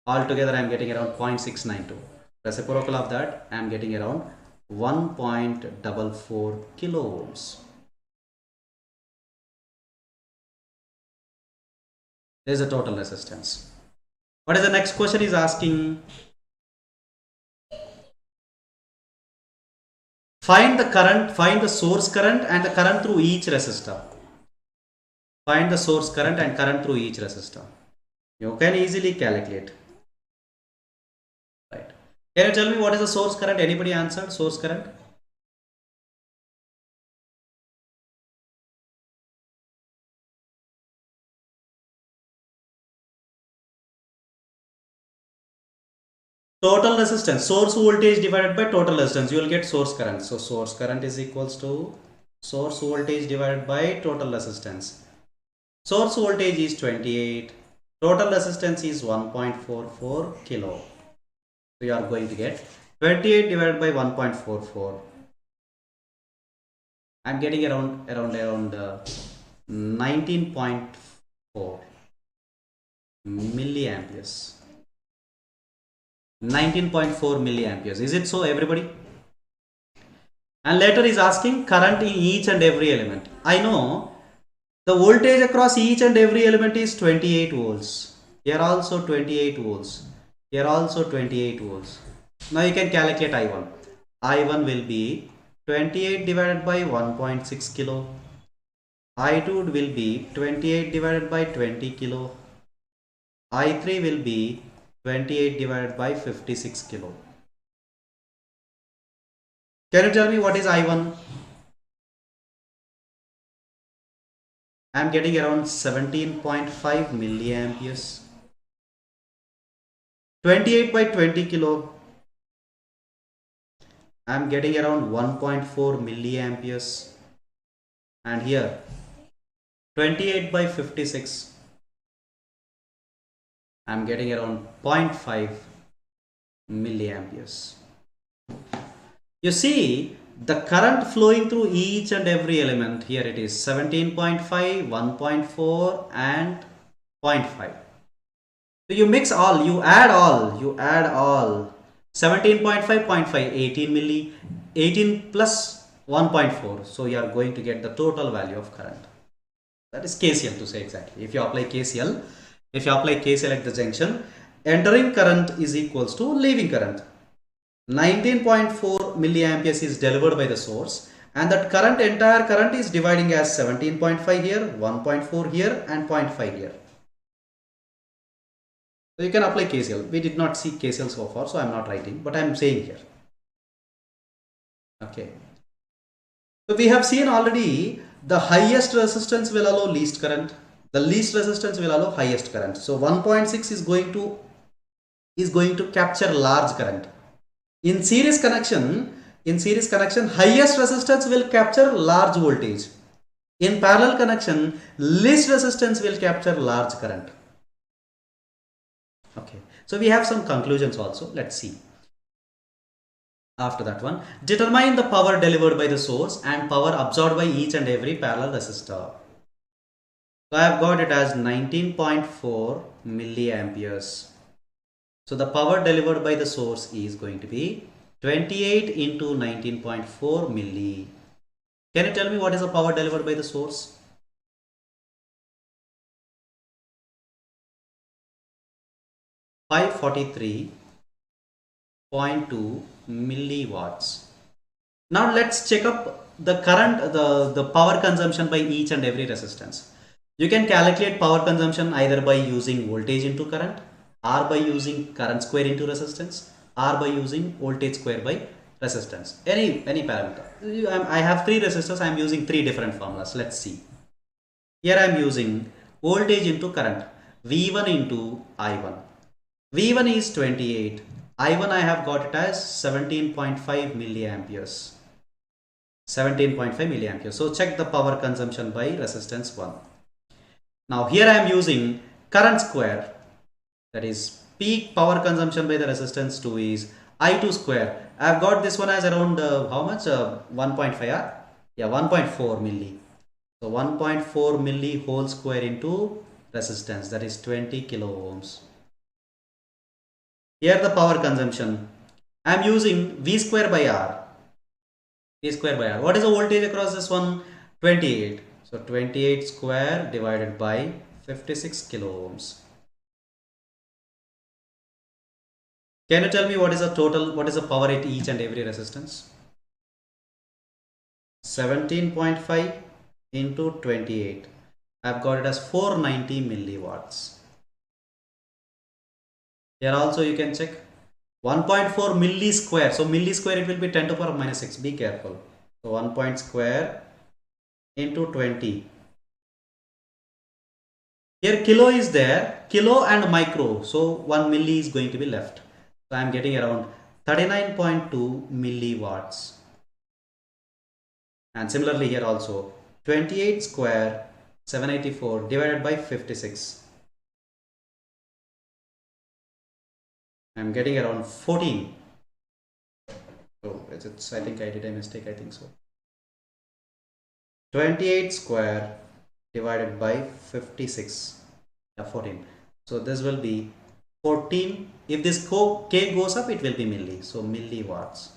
altogether I am getting around 0.692. Reciprocal of that I am getting around 1.44 kilo ohms. There is a total resistance. What is the next question is asking? Find the current, find the source current and the current through each resistor. Find the source current and current through each resistor. You can easily calculate. Right. Can you tell me what is the source current? Anybody answered source current? Total resistance, source voltage divided by total resistance, you will get source current. So source current is equals to source voltage divided by total resistance. Source voltage is 28, total resistance is 1.44 kilo. So you are going to get 28 divided by 1.44. I am getting around 19.4 milliamperes. 19.4 milliamperes. Is it so, everybody? And later is asking current in each and every element. I know the voltage across each and every element is 28 volts. Here also 28 volts. Here also 28 volts. Now you can calculate I1. I1 will be 28 divided by 1.6 kilo. I2 will be 28 divided by 20 kilo. I3 will be 28 divided by 56 kilo. Can you tell me what is I1? I am getting around 17.5 milliamperes. 28 by 20 kilo. I am getting around 1.4 milliamperes. And here 28 by 56. I am getting around 0.5 milliamperes. You see the current flowing through each and every element. Here it is 17.5, 1.4 and 0.5. So you mix all, you add all. 17.5, 0.5, 18 milli, 18 plus 1.4. So you are going to get the total value of current. That is KCL to say exactly. If you apply KCL at the junction, entering current is equals to leaving current. 19.4 milliamperes is delivered by the source, and that current, entire current is dividing as 17.5 here, 1.4 here and 0.5 here. So you can apply KCL. We did not see KCL so far, so I am not writing, but I am saying here. Okay. So we have seen already the highest resistance will allow least current. The least resistance will allow highest current. So 1.6 is going to capture large current. In series connection, highest resistance will capture large voltage. In parallel connection, least resistance will capture large current. Okay, so we have some conclusions also. Let's see. After that one, determine the power delivered by the source and power absorbed by each and every parallel resistor. So I have got it as 19.4 milliamperes. So the power delivered by the source is going to be 28 into 19.4 milli. Can you tell me what is the power delivered by the source? $543.2 milliwatts. Now let's check up the current, the power consumption by each and every resistance. You can calculate power consumption either by using voltage into current, or by using current square into resistance, or by using voltage square by resistance. Any parameter. I have three resistors. I am using three different formulas. Let's see. Here I am using voltage into current, V1 into I1. V1 is 28. I1 I have got it as 17.5 milliamperes. 17.5 milliamperes. So check the power consumption by resistance 1. Now here I am using current square, that is peak power consumption by the resistance 2 is I2 square. I have got this one as around how much? 1.5 or? Yeah, 1.4 milli. So 1.4 milli whole square into resistance, that is 20 kilo ohms. Here the power consumption, I am using V square by R. V square by R. What is the voltage across this one? 28. So 28 square divided by 56 kilo ohms. Can you tell me what is the total, what is the power at each and every resistance? 17.5 into 28. I've got it as 490 milliwatts. Here also you can check 1.4 milli square. So milli square, it will be 10 to the power minus 6. Be careful. So 1 square into 20. Here kilo is there, kilo and micro. So 1 milli is going to be left. So I am getting around 39.2 milliwatts. And similarly here also 28 square 784 divided by 56. I am getting around 14. So it's, I think I did a mistake, I think so. 28 square divided by 56. Yeah, 14. So this will be 14. If this K goes up, it will be milli. So milliwatts.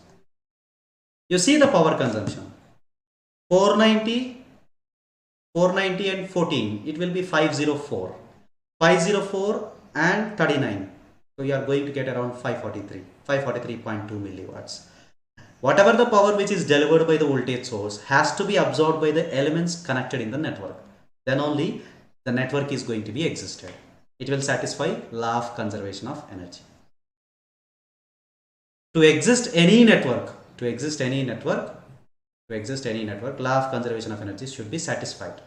You see the power consumption. 490 and 14. It will be 504. 504 and 39. So you are going to get around 543.2 milliwatts. Whatever the power which is delivered by the voltage source has to be absorbed by the elements connected in the network. Then only the network is going to be existed. It will satisfy law of conservation of energy. To exist any network, law of conservation of energy should be satisfied.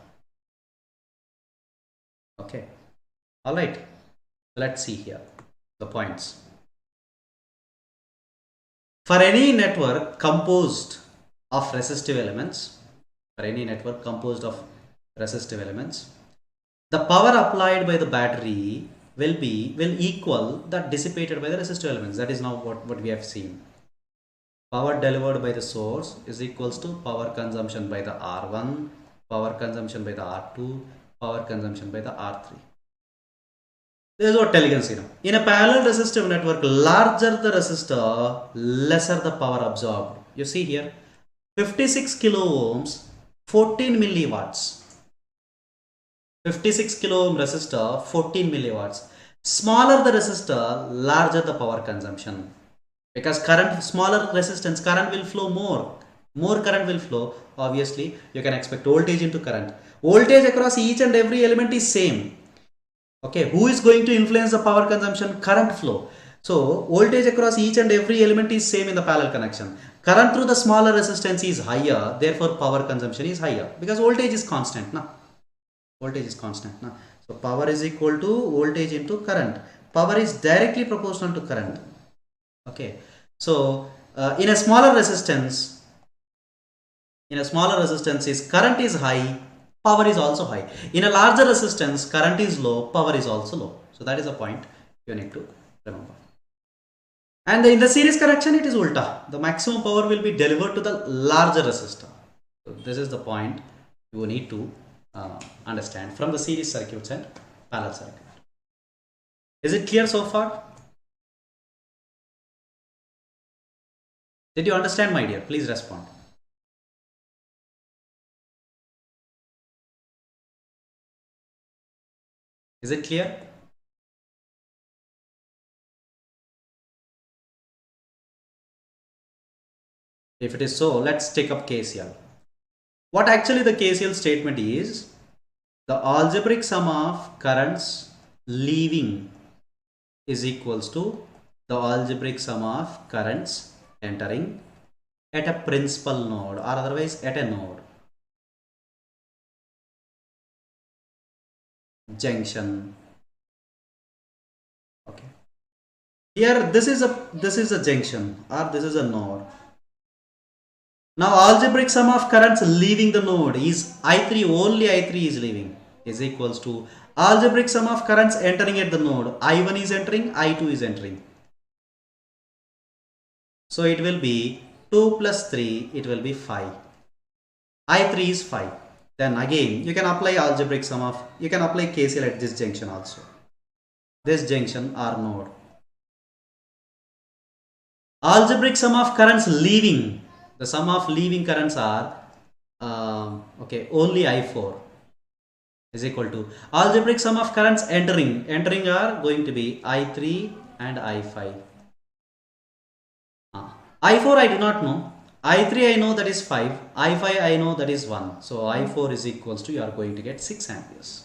Okay. All right. Let's see here the points. For any network composed of resistive elements, the power applied by the battery will equal that dissipated by the resistive elements. That is now what we have seen. Power delivered by the source is equals to power consumption by the R1, power consumption by the R2, power consumption by the R3. This is what telling us, in a parallel resistive network, larger the resistor, lesser the power absorbed. You see here, 56 kilo ohms, 14 milliwatts. 56 kilo ohm resistor, 14 milliwatts. Smaller the resistor, larger the power consumption. Because smaller resistance, current will flow more. More current will flow. Obviously, you can expect voltage into current. Voltage across each and every element is same. Okay, who is going to influence the power consumption? Current flow. So, voltage across each and every element is same in the parallel connection. Current through the smaller resistance is higher, therefore power consumption is higher because voltage is constant. So, power is equal to voltage into current. Power is directly proportional to current. Okay, so in a smaller resistance, is current is high, power is also high. In a larger resistance, current is low, power is also low. So that is a point you need to remember. And in the series connection, it is ulta. The maximum power will be delivered to the larger resistor. So this is the point you need to understand from the series circuits and parallel circuit. Is it clear so far? Did you understand, my dear? Please respond. Is it clear? If it is so, let's take up KCL. What actually the KCL statement is, the algebraic sum of currents leaving is equals to the algebraic sum of currents entering at a principal node or otherwise at a node. Junction. Okay. Here this is a junction or this is a node. Now algebraic sum of currents leaving the node is I3, only I3 is leaving, is equals to algebraic sum of currents entering at the node. I1 is entering, I2 is entering. So it will be 2 plus 3, it will be 5. I3 is 5. Then again you can apply algebraic sum of, you can apply KCL at this junction also. This junction or node. Algebraic sum of currents leaving, the sum of leaving currents are only I4 is equal to algebraic sum of currents entering are going to be I3 and I5. I4 I do not know, I3 I know that is 5, I5 I know that is 1. So I4 is equals to, you are going to get 6 amperes.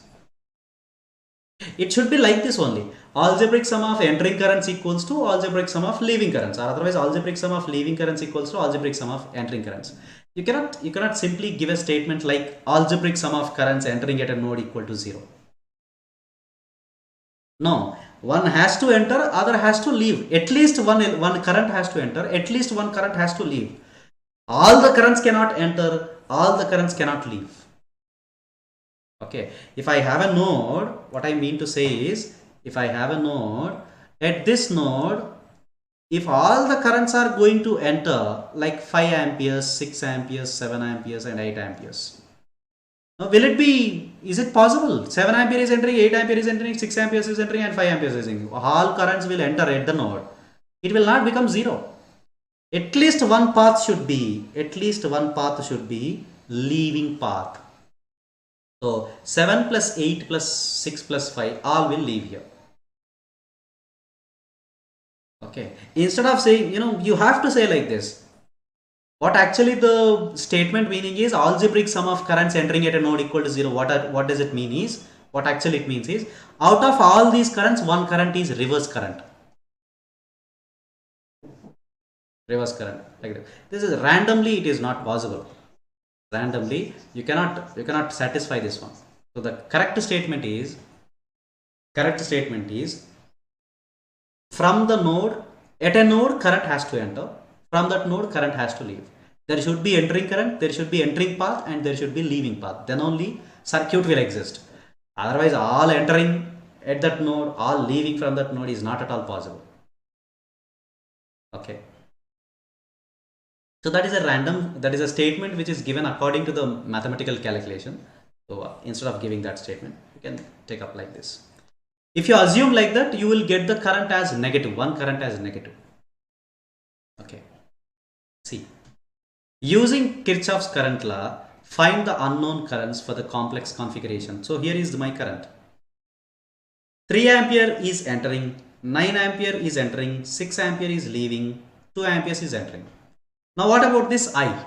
It should be like this only. Algebraic sum of entering currents equals to algebraic sum of leaving currents, or otherwise algebraic sum of leaving currents equals to algebraic sum of entering currents. You cannot simply give a statement like algebraic sum of currents entering at a node equal to 0. No, one has to enter, other has to leave. At least one current has to enter, at least one current has to leave. All the currents cannot enter, all the currents cannot leave. Okay, if I have a node, what I mean to say is, if I have a node, at this node, if all the currents are going to enter like 5 amperes, 6 amperes, 7 amperes and 8 amperes. Now will it be, is it possible? 7 ampere is entering, 8 ampere is entering, 6 amperes is entering and 5 amperes is entering. All currents will enter at the node. It will not become 0. At least one path should be leaving path. So 7 plus 8 plus 6 plus 5 all will leave here. Okay, instead of saying, you have to say like this. What actually the statement meaning is, algebraic sum of currents entering at a node equal to 0. What does it mean is, what actually it means is, out of all these currents, one current is reverse current. Reverse current, like that. This is randomly, it is not possible. Randomly, you cannot satisfy this one. So the correct statement is from the node, at a node current has to enter, from that node current has to leave. There should be entering current, there should be entering path, and there should be leaving path. Then only circuit will exist. Otherwise, all entering at that node, all leaving from that node is not at all possible. Okay. So that is a statement which is given according to the mathematical calculation. So instead of giving that statement, you can take up like this. If you assume like that, you will get the current as negative, one current as negative. Okay. See, using Kirchhoff's current law, find the unknown currents for the complex configuration. So here is my current. 3 ampere is entering, 9 ampere is entering, 6 ampere is leaving, 2 amperes is entering. Now what about this I?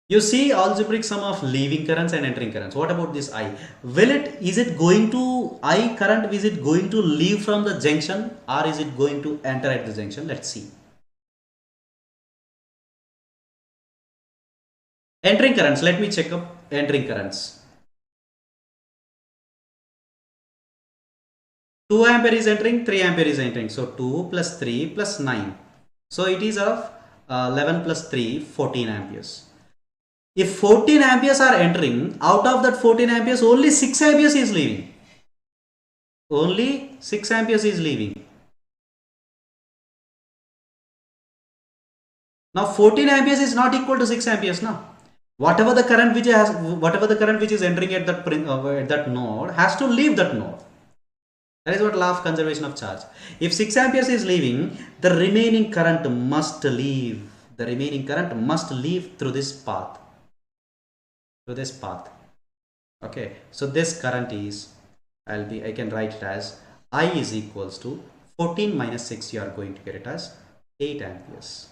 You see algebraic sum of leaving currents and entering currents. What about this I? Is it going to, I current, is it going to leave from the junction or is it going to enter at the junction? Let's see. Entering currents, let me check up entering currents. 2 ampere is entering, 3 ampere is entering. So 2 plus 3 plus 9. So it is of 11 plus 3, 14 amperes. If 14 amperes are entering, out of that 14 amperes, only 6 amperes is leaving. Only 6 amperes is leaving. Now 14 amperes is not equal to 6 amperes now. Whatever the current which is entering at that node has to leave that node. That is what law of conservation of charge. If 6 amperes is leaving, the remaining current must leave. The remaining current must leave through this path. Okay, so this current is, I can write it as I is equals to 14 minus 6. You are going to get it as 8 amperes.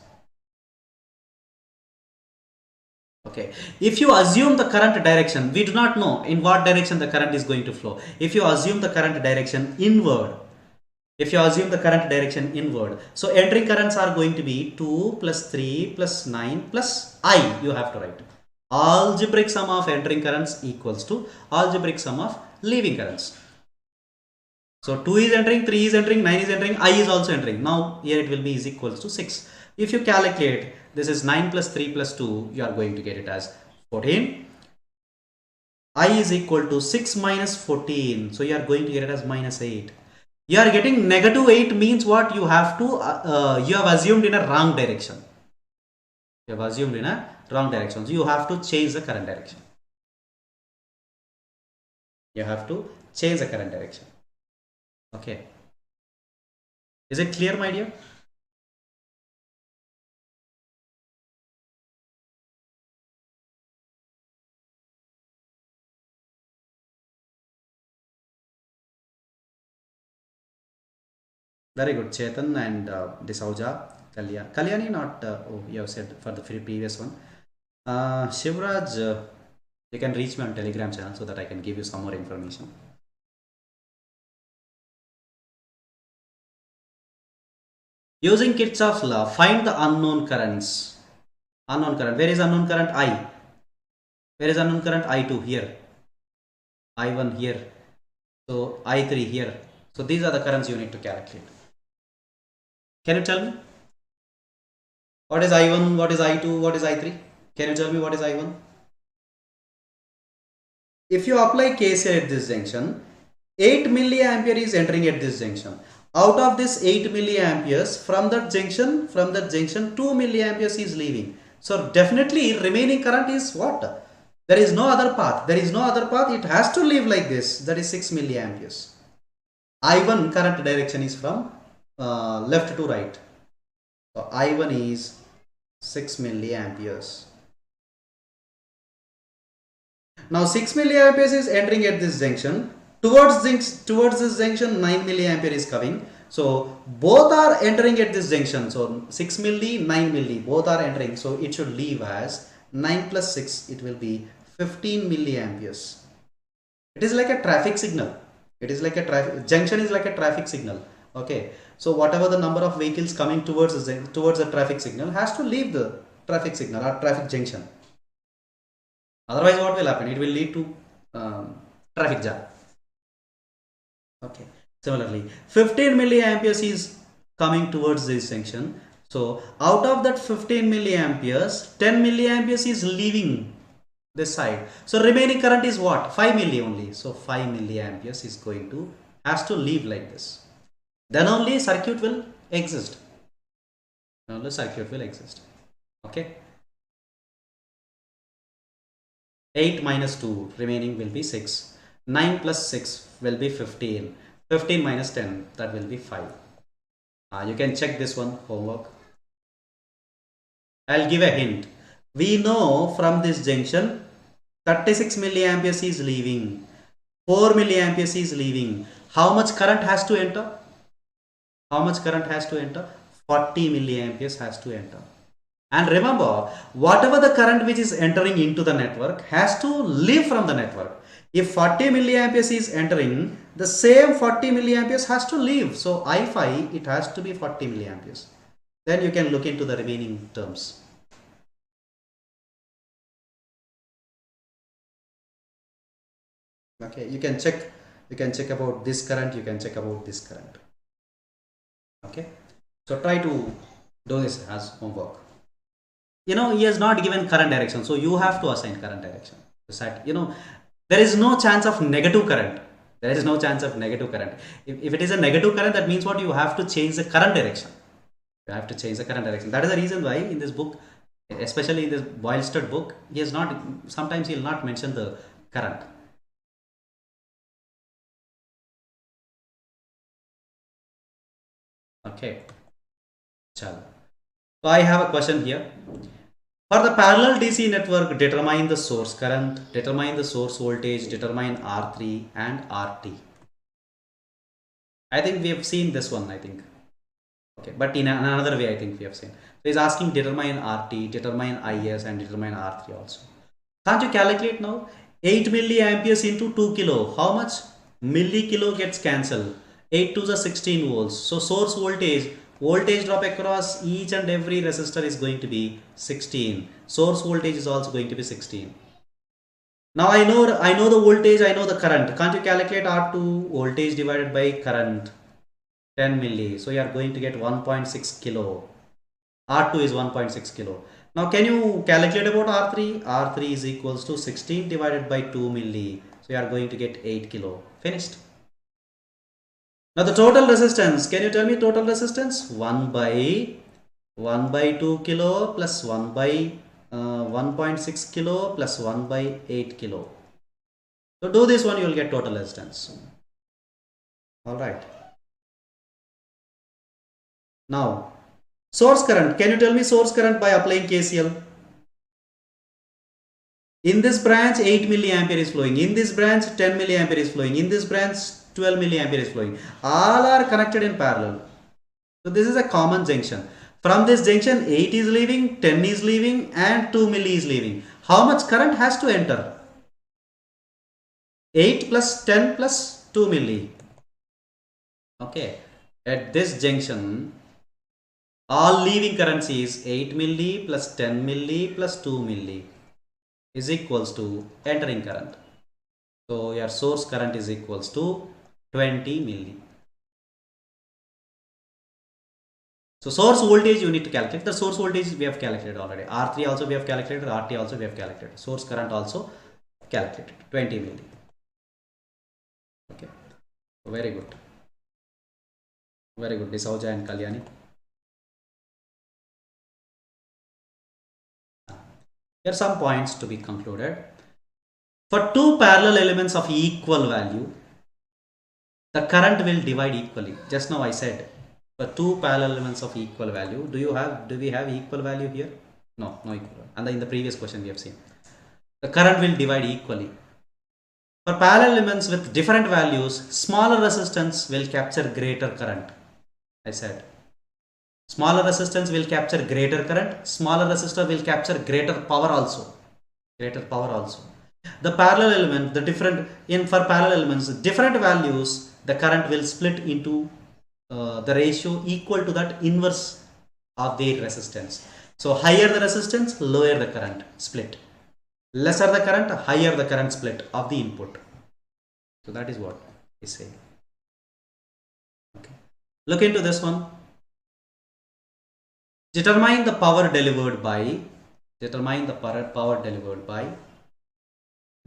Okay, if you assume the current direction, we do not know in what direction the current is going to flow. If you assume the current direction inward, so entering currents are going to be 2 plus 3 plus 9 plus I, you have to write. Algebraic sum of entering currents equals to algebraic sum of leaving currents. So 2 is entering, 3 is entering, 9 is entering, I is also entering. Now here it will be is equals to 6. If you calculate, this is 9 plus 3 plus 2, you are going to get it as 14. I is equal to 6 minus 14. So you are going to get it as minus 8. You are getting negative 8 means what? You have to, you have assumed in a wrong direction. So you have to change the current direction. Okay. Is it clear, my dear? Very good, Chetan and Disauja, Kalyani not, you have said for the previous one. Shivraj, you can reach me on Telegram channel so that I can give you some more information. Using Kirchhoff's law, find the unknown currents. Unknown current. Where is unknown current? I. Where is unknown current? I2 here. I1 here. So I3 here. So these are the currents you need to calculate. Can you tell me? What is I1? What is I2? What is I3? Can you tell me what is I1? If you apply KCL at this junction, 8 milliampere is entering at this junction. Out of this 8 milliamperes, from that junction, 2 milliamperes is leaving. So definitely remaining current is what? There is no other path. It has to leave like this. That is 6 milliamperes. I1 current direction is from left to right. So I1 is 6 milliamperes. Now 6 milliamperes is entering at this junction. 2 Towards this junction 9 milliampere is coming. So both are entering at this junction. So 6 milli, 9 milli, both are entering. So it should leave as 9 plus 6. It will be 15 milliamperes. It is like a traffic signal. It is like a traffic junction is like a traffic signal. Okay. So whatever the number of vehicles coming towards the traffic signal has to leave the traffic signal or traffic junction. Otherwise, what will happen? It will lead to traffic jam. Okay. Similarly, 15 milliamperes is coming towards this junction. So out of that 15 milliamperes, 10 milliamperes is leaving this side. So remaining current is what? 5 milli only. So 5 milliamperes is going to has to leave like this. Then only circuit will exist. Then only circuit will exist. Okay. 8 minus 2 remaining will be 6. 9 plus 6 will be 15. 15 minus 10, that will be 5. You can check this one, homework. I'll give a hint. We know from this junction 36 milliamperes is leaving. 4 milliamperes is leaving. How much current has to enter? How much current has to enter? 40 milliamperes has to enter. And remember, whatever the current which is entering into the network has to leave from the network. If 40 milliamperes is entering, the same 40 milliamperes has to leave. So I phi, it has to be 40 milliamperes. Then you can look into the remaining terms. Okay, you can check about this current, you can check about this current. Okay, so try to do this as homework. He has not given current direction, so you have to assign current direction. There is no chance of negative current. There is no chance of negative current. If it is a negative current, that means what? You have to change the current direction. You have to change the current direction. That is the reason why in this book, especially in this Boylston book, sometimes he will not mention the current. Okay. Chalo. So I have a question here. For the parallel DC network, determine the source current, determine the source voltage, determine R3 and RT. I think we have seen this one, I think. Okay, but in another way, I think we have seen. So he's asking determine RT, determine IS and determine R3 also. Can't you calculate now? 8 milliamperes into 2 kilo. How much? Millikilo gets cancelled. 8 to the 16 volts. So source voltage drop across each and every resistor is going to be 16. Source voltage is also going to be 16. Now I know the voltage, I know the current. Can't you calculate R2 voltage divided by current? 10 milli. So you are going to get 1.6 kilo. R2 is 1.6 kilo. Now can you calculate about R3? R3 is equals to 16 divided by 2 milli. So you are going to get 8 kilo. Finished. Now the total resistance, can you tell me total resistance? 1 by 2 kilo plus 1 by 1.6 kilo plus 1 by 8 kilo. So do this one, you will get total resistance. Alright. Now source current, can you tell me source current by applying KCL? In this branch 8 milliampere is flowing, in this branch 10 milliampere is flowing, in this branch 12 milliampere is flowing. All are connected in parallel. So this is a common junction. From this junction 8 is leaving, 10 is leaving and 2 milli is leaving. How much current has to enter? 8 plus 10 plus 2 milli. Okay. At this junction, all leaving currents is 8 milli plus 10 milli plus 2 milli is equals to entering current. So your source current is equals to 20 milli. So source voltage you need to calculate. The source voltage we have calculated already. R3 also we have calculated. RT also we have calculated. Source current also calculated. 20 milli. Okay. Very good. Very good. Disauja and Kalyani. Here are some points to be concluded. For two parallel elements of equal value, the current will divide equally. Just now I said, for two parallel elements of equal value, do we have equal value here? No equal. And in the previous question we have seen, the current will divide equally. For parallel elements with different values, smaller resistance will capture greater current. I said smaller resistance will capture greater current, smaller resistor will capture greater power also. Greater power also. The parallel element, the different in for parallel elements, different values, the current will split into the ratio equal to that inverse of their resistance. So higher the resistance, lower the current split. Lesser the current, higher the current split of the input. So that is what is saying. Okay. Look into this one. Determine the power delivered by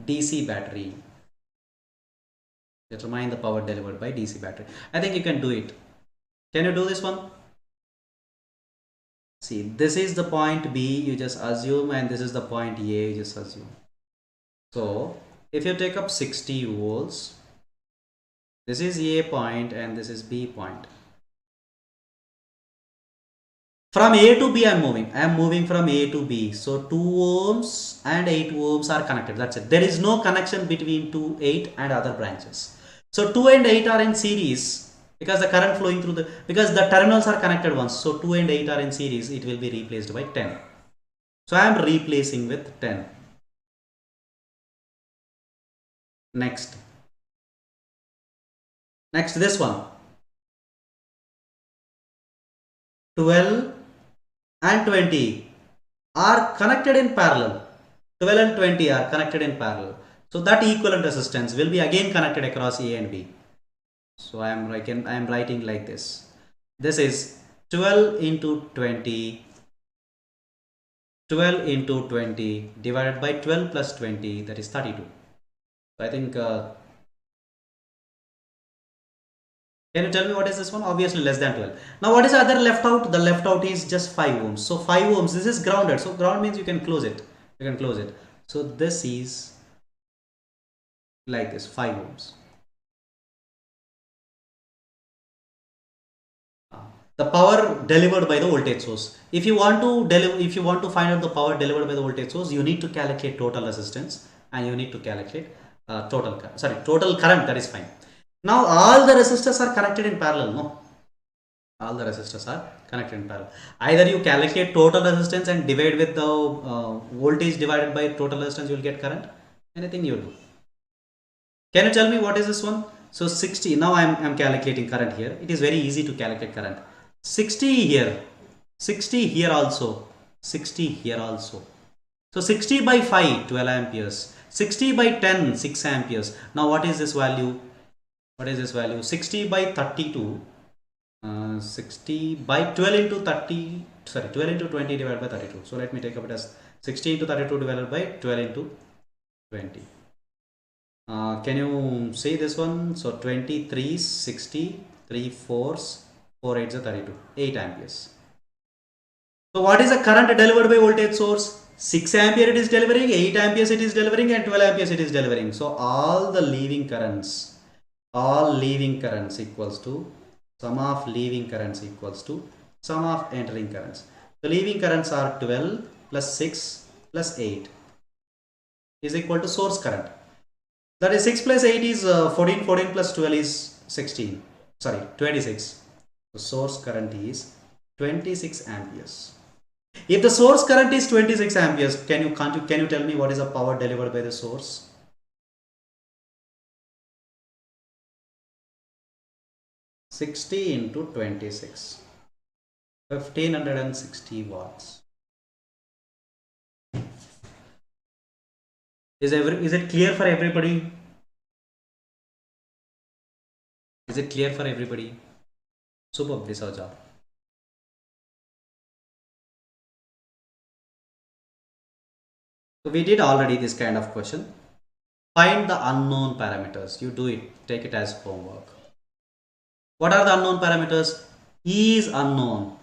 DC battery. Determine the power delivered by DC battery. I think you can do it. Can you do this one? See, this is the point B, you just assume, and this is the point A, you just assume. So if you take up 60 volts, this is A point and this is B point. From A to B I am moving from A to B. So 2 ohms and 8 ohms are connected. That's it. There is no connection between 2, 8 and other branches. So 2 and 8 are in series because the current flowing through because the terminals are connected once. So 2 and 8 are in series. It will be replaced by 10. So I am replacing with 10. Next this one. 12 and 20 are connected in parallel. 12 and 20 are connected in parallel. So that equivalent resistance will be again connected across A and B. So I am writing like this. This is 12 into 20. 12 into 20 divided by 12 plus 20, that is 32. So I think can you tell me what is this one? Obviously less than 12. Now what is the other left out? The left out is just 5 ohms. So 5 ohms, this is grounded. So ground means you can close it. So this is like this, 5 ohms. The power delivered by the voltage source. If you want to find out the power delivered by the voltage source, you need to calculate total resistance and you need to calculate total current. That is fine. Now all the resistors are connected in parallel. No, all the resistors are connected in parallel. Either you calculate total resistance and divide with the voltage divided by total resistance, you will get current. Anything you do. Can you tell me what is this one? So 60. Now I am calculating current here. It is very easy to calculate current. 60 here, 60 here also, 60 here also. So 60 by 5, 12 amperes. 60 by 10, 6 amperes. Now what is this value? 60 by 32. 60 by 12 into 30. 12 into 20 divided by 32. So let me take up it as 60 into 32 divided by 12 into 20. Can you say this one? So 23, 60, 3 4s, 4 8s are 32, 8 amperes. So what is the current delivered by voltage source? 6 ampere it is delivering, 8 amperes it is delivering, and 12 amperes it is delivering. So all leaving currents equals to sum of leaving currents equals to sum of entering currents. The leaving currents are 12 plus 6 plus 8 is equal to source current. That is 6 plus 8 is 14, 14 plus 12 is 16. Sorry, 26. The source current is 26 amperes. If the source current is 26 amperes, can you tell me what is the power delivered by the source? $60 into 26, 1560 watts. Is it clear for everybody? Is it clear for everybody? Superb, this is our job. So we did already this kind of question. Find the unknown parameters. You do it, take it as homework. What are the unknown parameters? E is unknown.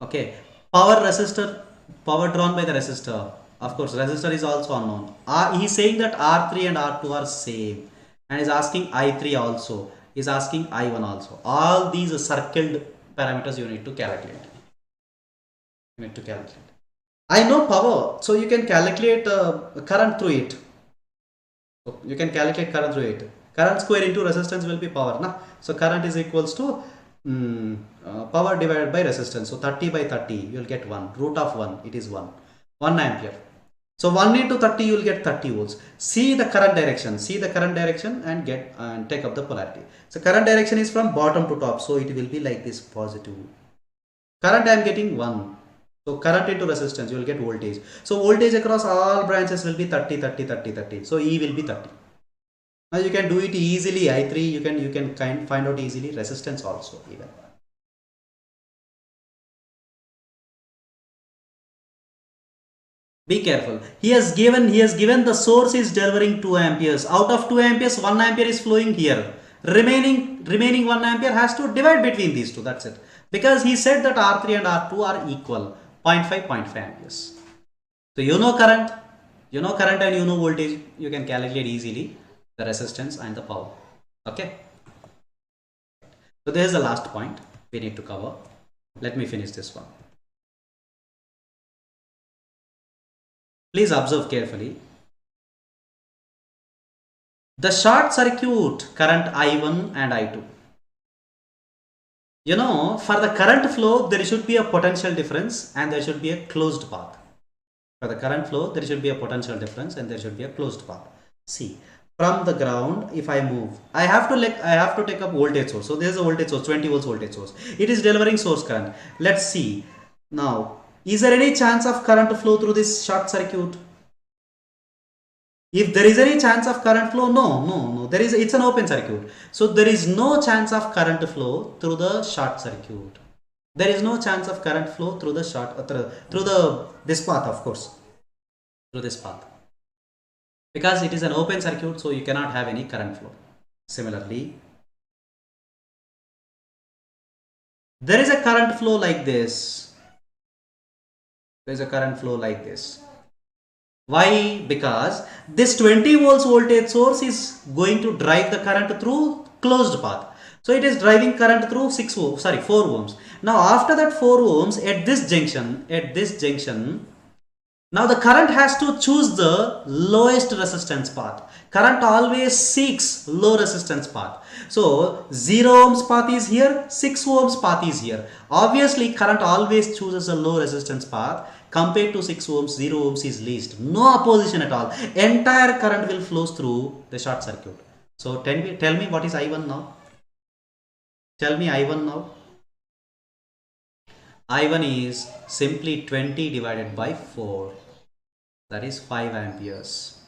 Okay. Power drawn by the resistor. Of course, resistor is also unknown. He is saying that R3 and R2 are same and is asking I3 also. Is asking I1 also. All these circled parameters you need to calculate. I know power, so you can calculate current through it. So you can calculate current through it. Current square into resistance will be power. Na? So current is equals to power divided by resistance. So 30 by 30 you will get 1. Root of 1 it is 1. 1 ampere. So 1 into 30 you will get 30 volts. See the current direction. See the current direction and get and take up the polarity. So current direction is from bottom to top. So it will be like this, positive. Current I am getting 1. So current into resistance you will get voltage. So voltage across all branches will be 30, 30, 30, 30. So E will be 30. Now you can do it easily. I3 you can find out easily. Resistance also even. Be careful. He has given the source is delivering 2 amperes. Out of 2 amperes, 1 ampere is flowing here. Remaining 1 ampere has to divide between these two. That's it. Because he said that R3 and R2 are equal. 0.5, 0.5 amperes. So you know current and you know voltage. You can calculate easily the resistance and the power. Okay. So this is the last point we need to cover. Let me finish this one. Please observe carefully. The short circuit current I1 and I2. You know, for the current flow, there should be a potential difference and there should be a closed path. For the current flow, there should be a potential difference and there should be a closed path. See, from the ground, if I move, I have to take up voltage source. So there is a voltage source, 20 volts voltage source. It is delivering source current. Let's see. Now, is there any chance of current flow through this short circuit? If there is any chance of current flow, no. It's an open circuit. So there is no chance of current flow through the short circuit. There is no chance of current flow through the this path, of course, through this path, because it is an open circuit, so you cannot have any current flow. Similarly, there is a current flow like this. There is a current flow like this. Why? Because this 20 volts voltage source is going to drive the current through closed path. So it is driving current through 4 ohms. Now after that 4 ohms at this junction, now the current has to choose the lowest resistance path. Current always seeks low resistance path. So 0 ohms path is here, 6 ohms path is here. Obviously current always chooses a low resistance path. Compared to 6 ohms, 0 ohms is least. No opposition at all. Entire current will flow through the short circuit. So tell me what is I1 now? Tell me I1 now. I1 is simply 20 divided by 4. That is 5 amperes.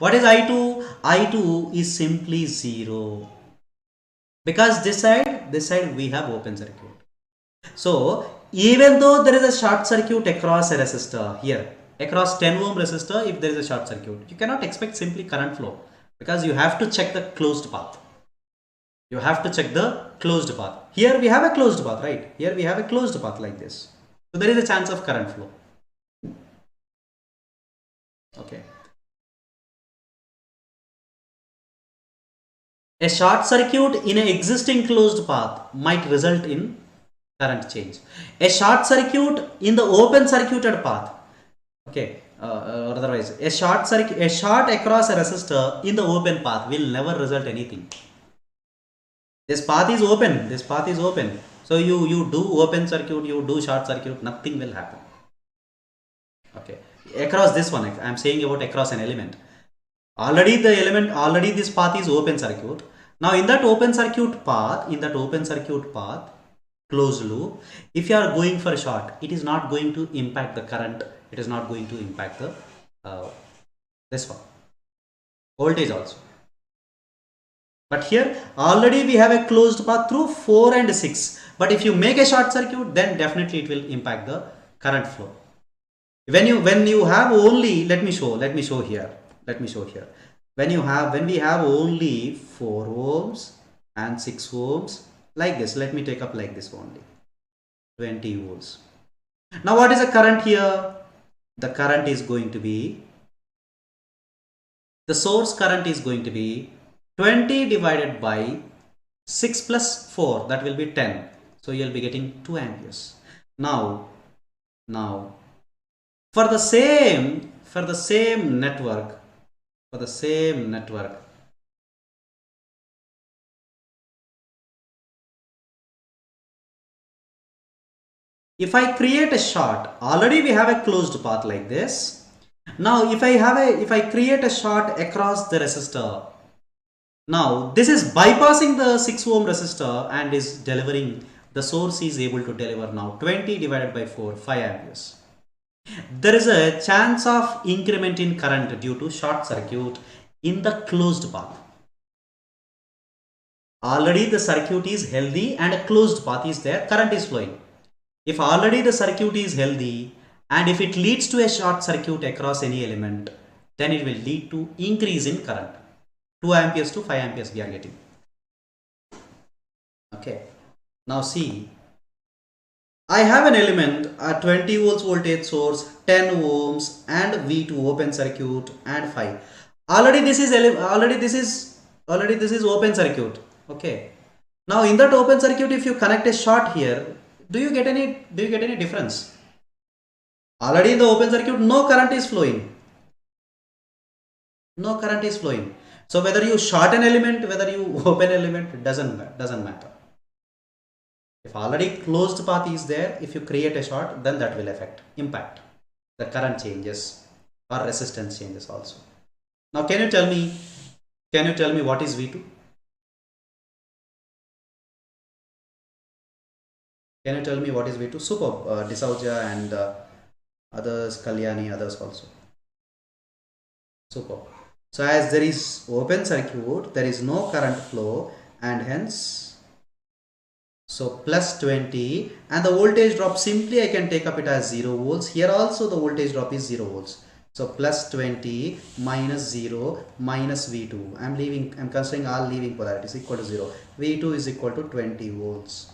What is I2? I2 is simply 0. Because this side we have open circuit. So even though there is a short circuit across a resistor here, across 10 ohm resistor, if there is a short circuit, you cannot expect simply current flow, because you have to check the closed path. You have to check the closed path. Here we have a closed path, right? Here we have a closed path like this. So there is a chance of current flow. Okay. A short circuit in an existing closed path might result in current change. A short circuit in the open circuited path, okay, or otherwise a short across a resistor in the open path will never result anything. This path is open. So you do open circuit, you do short circuit, nothing will happen. Okay, across this one, I am saying about across an element. Already this path is open circuit. Now in that open circuit path, closed loop, if you are going for short, it is not going to impact the current. It is not going to impact the this one voltage also. But here already we have a closed path through 4 and 6. But if you make a short circuit, then definitely it will impact the current flow. When you have only, let me show here. When we have only 4 ohms and 6 ohms like this, let me take up like this only, 20 volts. Now what is the current here? The current is going to be, the source current is going to be 20 divided by 6 plus 4, that will be 10. So you will be getting 2 amperes. Now for the same network, for the same network. If I create a short, already we have a closed path like this. Now if I create a short across the resistor, now this is bypassing the 6 ohm resistor and is delivering, the source is able to deliver now 20 divided by 4, 5 amperes. There is a chance of increment in current due to short circuit in the closed path. Already the circuit is healthy and a closed path is there, current is flowing. If already the circuit is healthy and if it leads to a short circuit across any element, then it will lead to increase in current. 2 amperes to 5 amperes we are getting. Okay. Now see, I have an element, a 20 volts voltage source, 10 ohms and V2 open circuit and 5. Already this is open circuit. Okay. Now in that open circuit, if you connect a short here, do you get any difference? Already in the open circuit, no current is flowing. No current is flowing. So whether you short an element, whether you open element, it doesn't matter. If already closed path is there, if you create a short, then that will impact. The current changes or resistance changes also. Now can you tell me what is V2? Can you tell me what is V2? Superb. D'Souza and others, Kalyani, others also. Superb. So as there is open circuit, there is no current flow and hence, so plus 20 and the voltage drop, simply I can take up it as 0 volts. Here also the voltage drop is 0 volts. So plus 20 minus 0 minus V2. I'm considering all leaving polarities equal to 0. V2 is equal to 20 volts.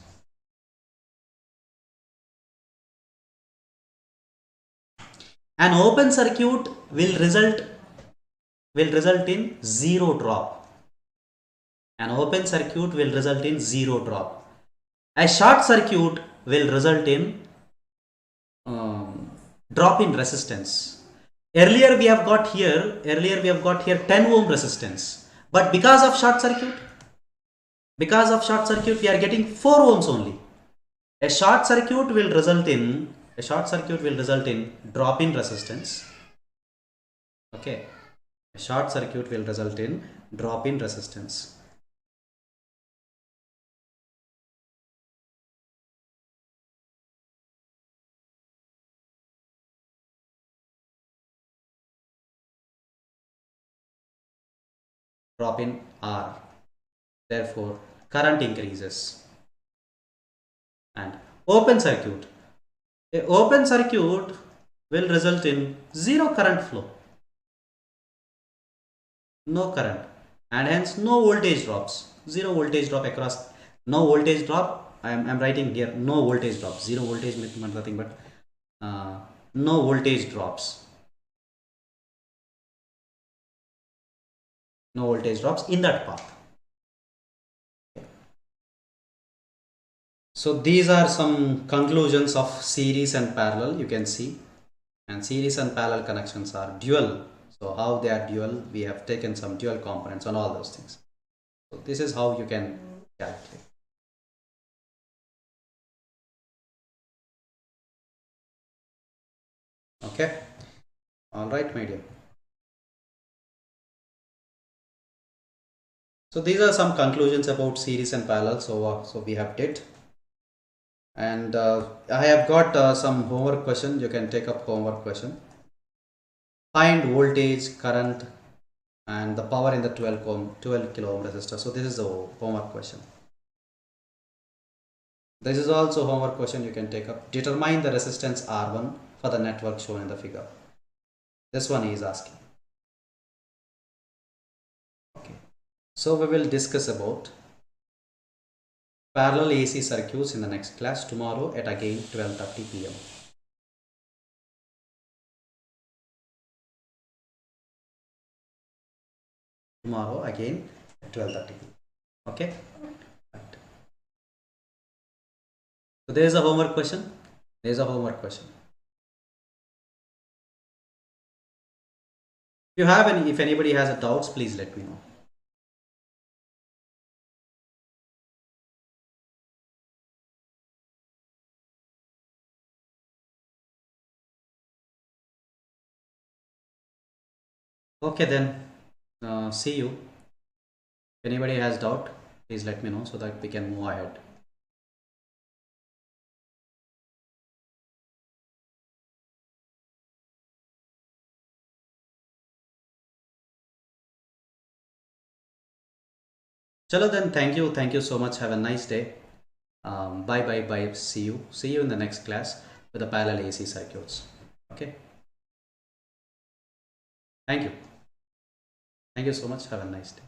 An open circuit will result in zero drop. An open circuit will result in zero drop. A short circuit will result in drop in resistance. Earlier we have got here 10 ohm resistance, but because of short circuit we are getting 4 ohms only. A short circuit will result in drop in resistance. Okay, a short circuit will result in drop in resistance. Drop in R. Therefore, current increases. And open circuit. A open circuit will result in zero current flow. No current. And hence no voltage drops. Zero voltage drop across. No voltage drop. I'm writing here no voltage drop. Zero voltage means nothing but no voltage drops. No voltage drops in that path. So these are some conclusions of series and parallel, you can see. And series and parallel connections are dual. So how they are dual, we have taken some dual components on all those things. So this is how you can calculate. Okay. All right, my dear. So these are some conclusions about series and parallel. So we have did. And I have got some homework question. You can take up homework question. Find voltage, current, and the power in the 12 kilo ohm resistor. So this is the homework question. This is also homework question you can take up. Determine the resistance R1 for the network shown in the figure. This one is asking. Okay. So we will discuss about parallel AC circuits in the next class tomorrow at again 12:30 p.m. Tomorrow again at 12:30 p.m. Okay. Right. So there is a homework question. There is a homework question. If you have any, if anybody has a doubts, please let me know. Okay then, see you. If anybody has doubt, please let me know so that we can move ahead. Chalo then, thank you so much. Have a nice day. Bye bye bye. See you in the next class with the parallel AC circuits. Okay. Thank you. Thank you so much. Have a nice day.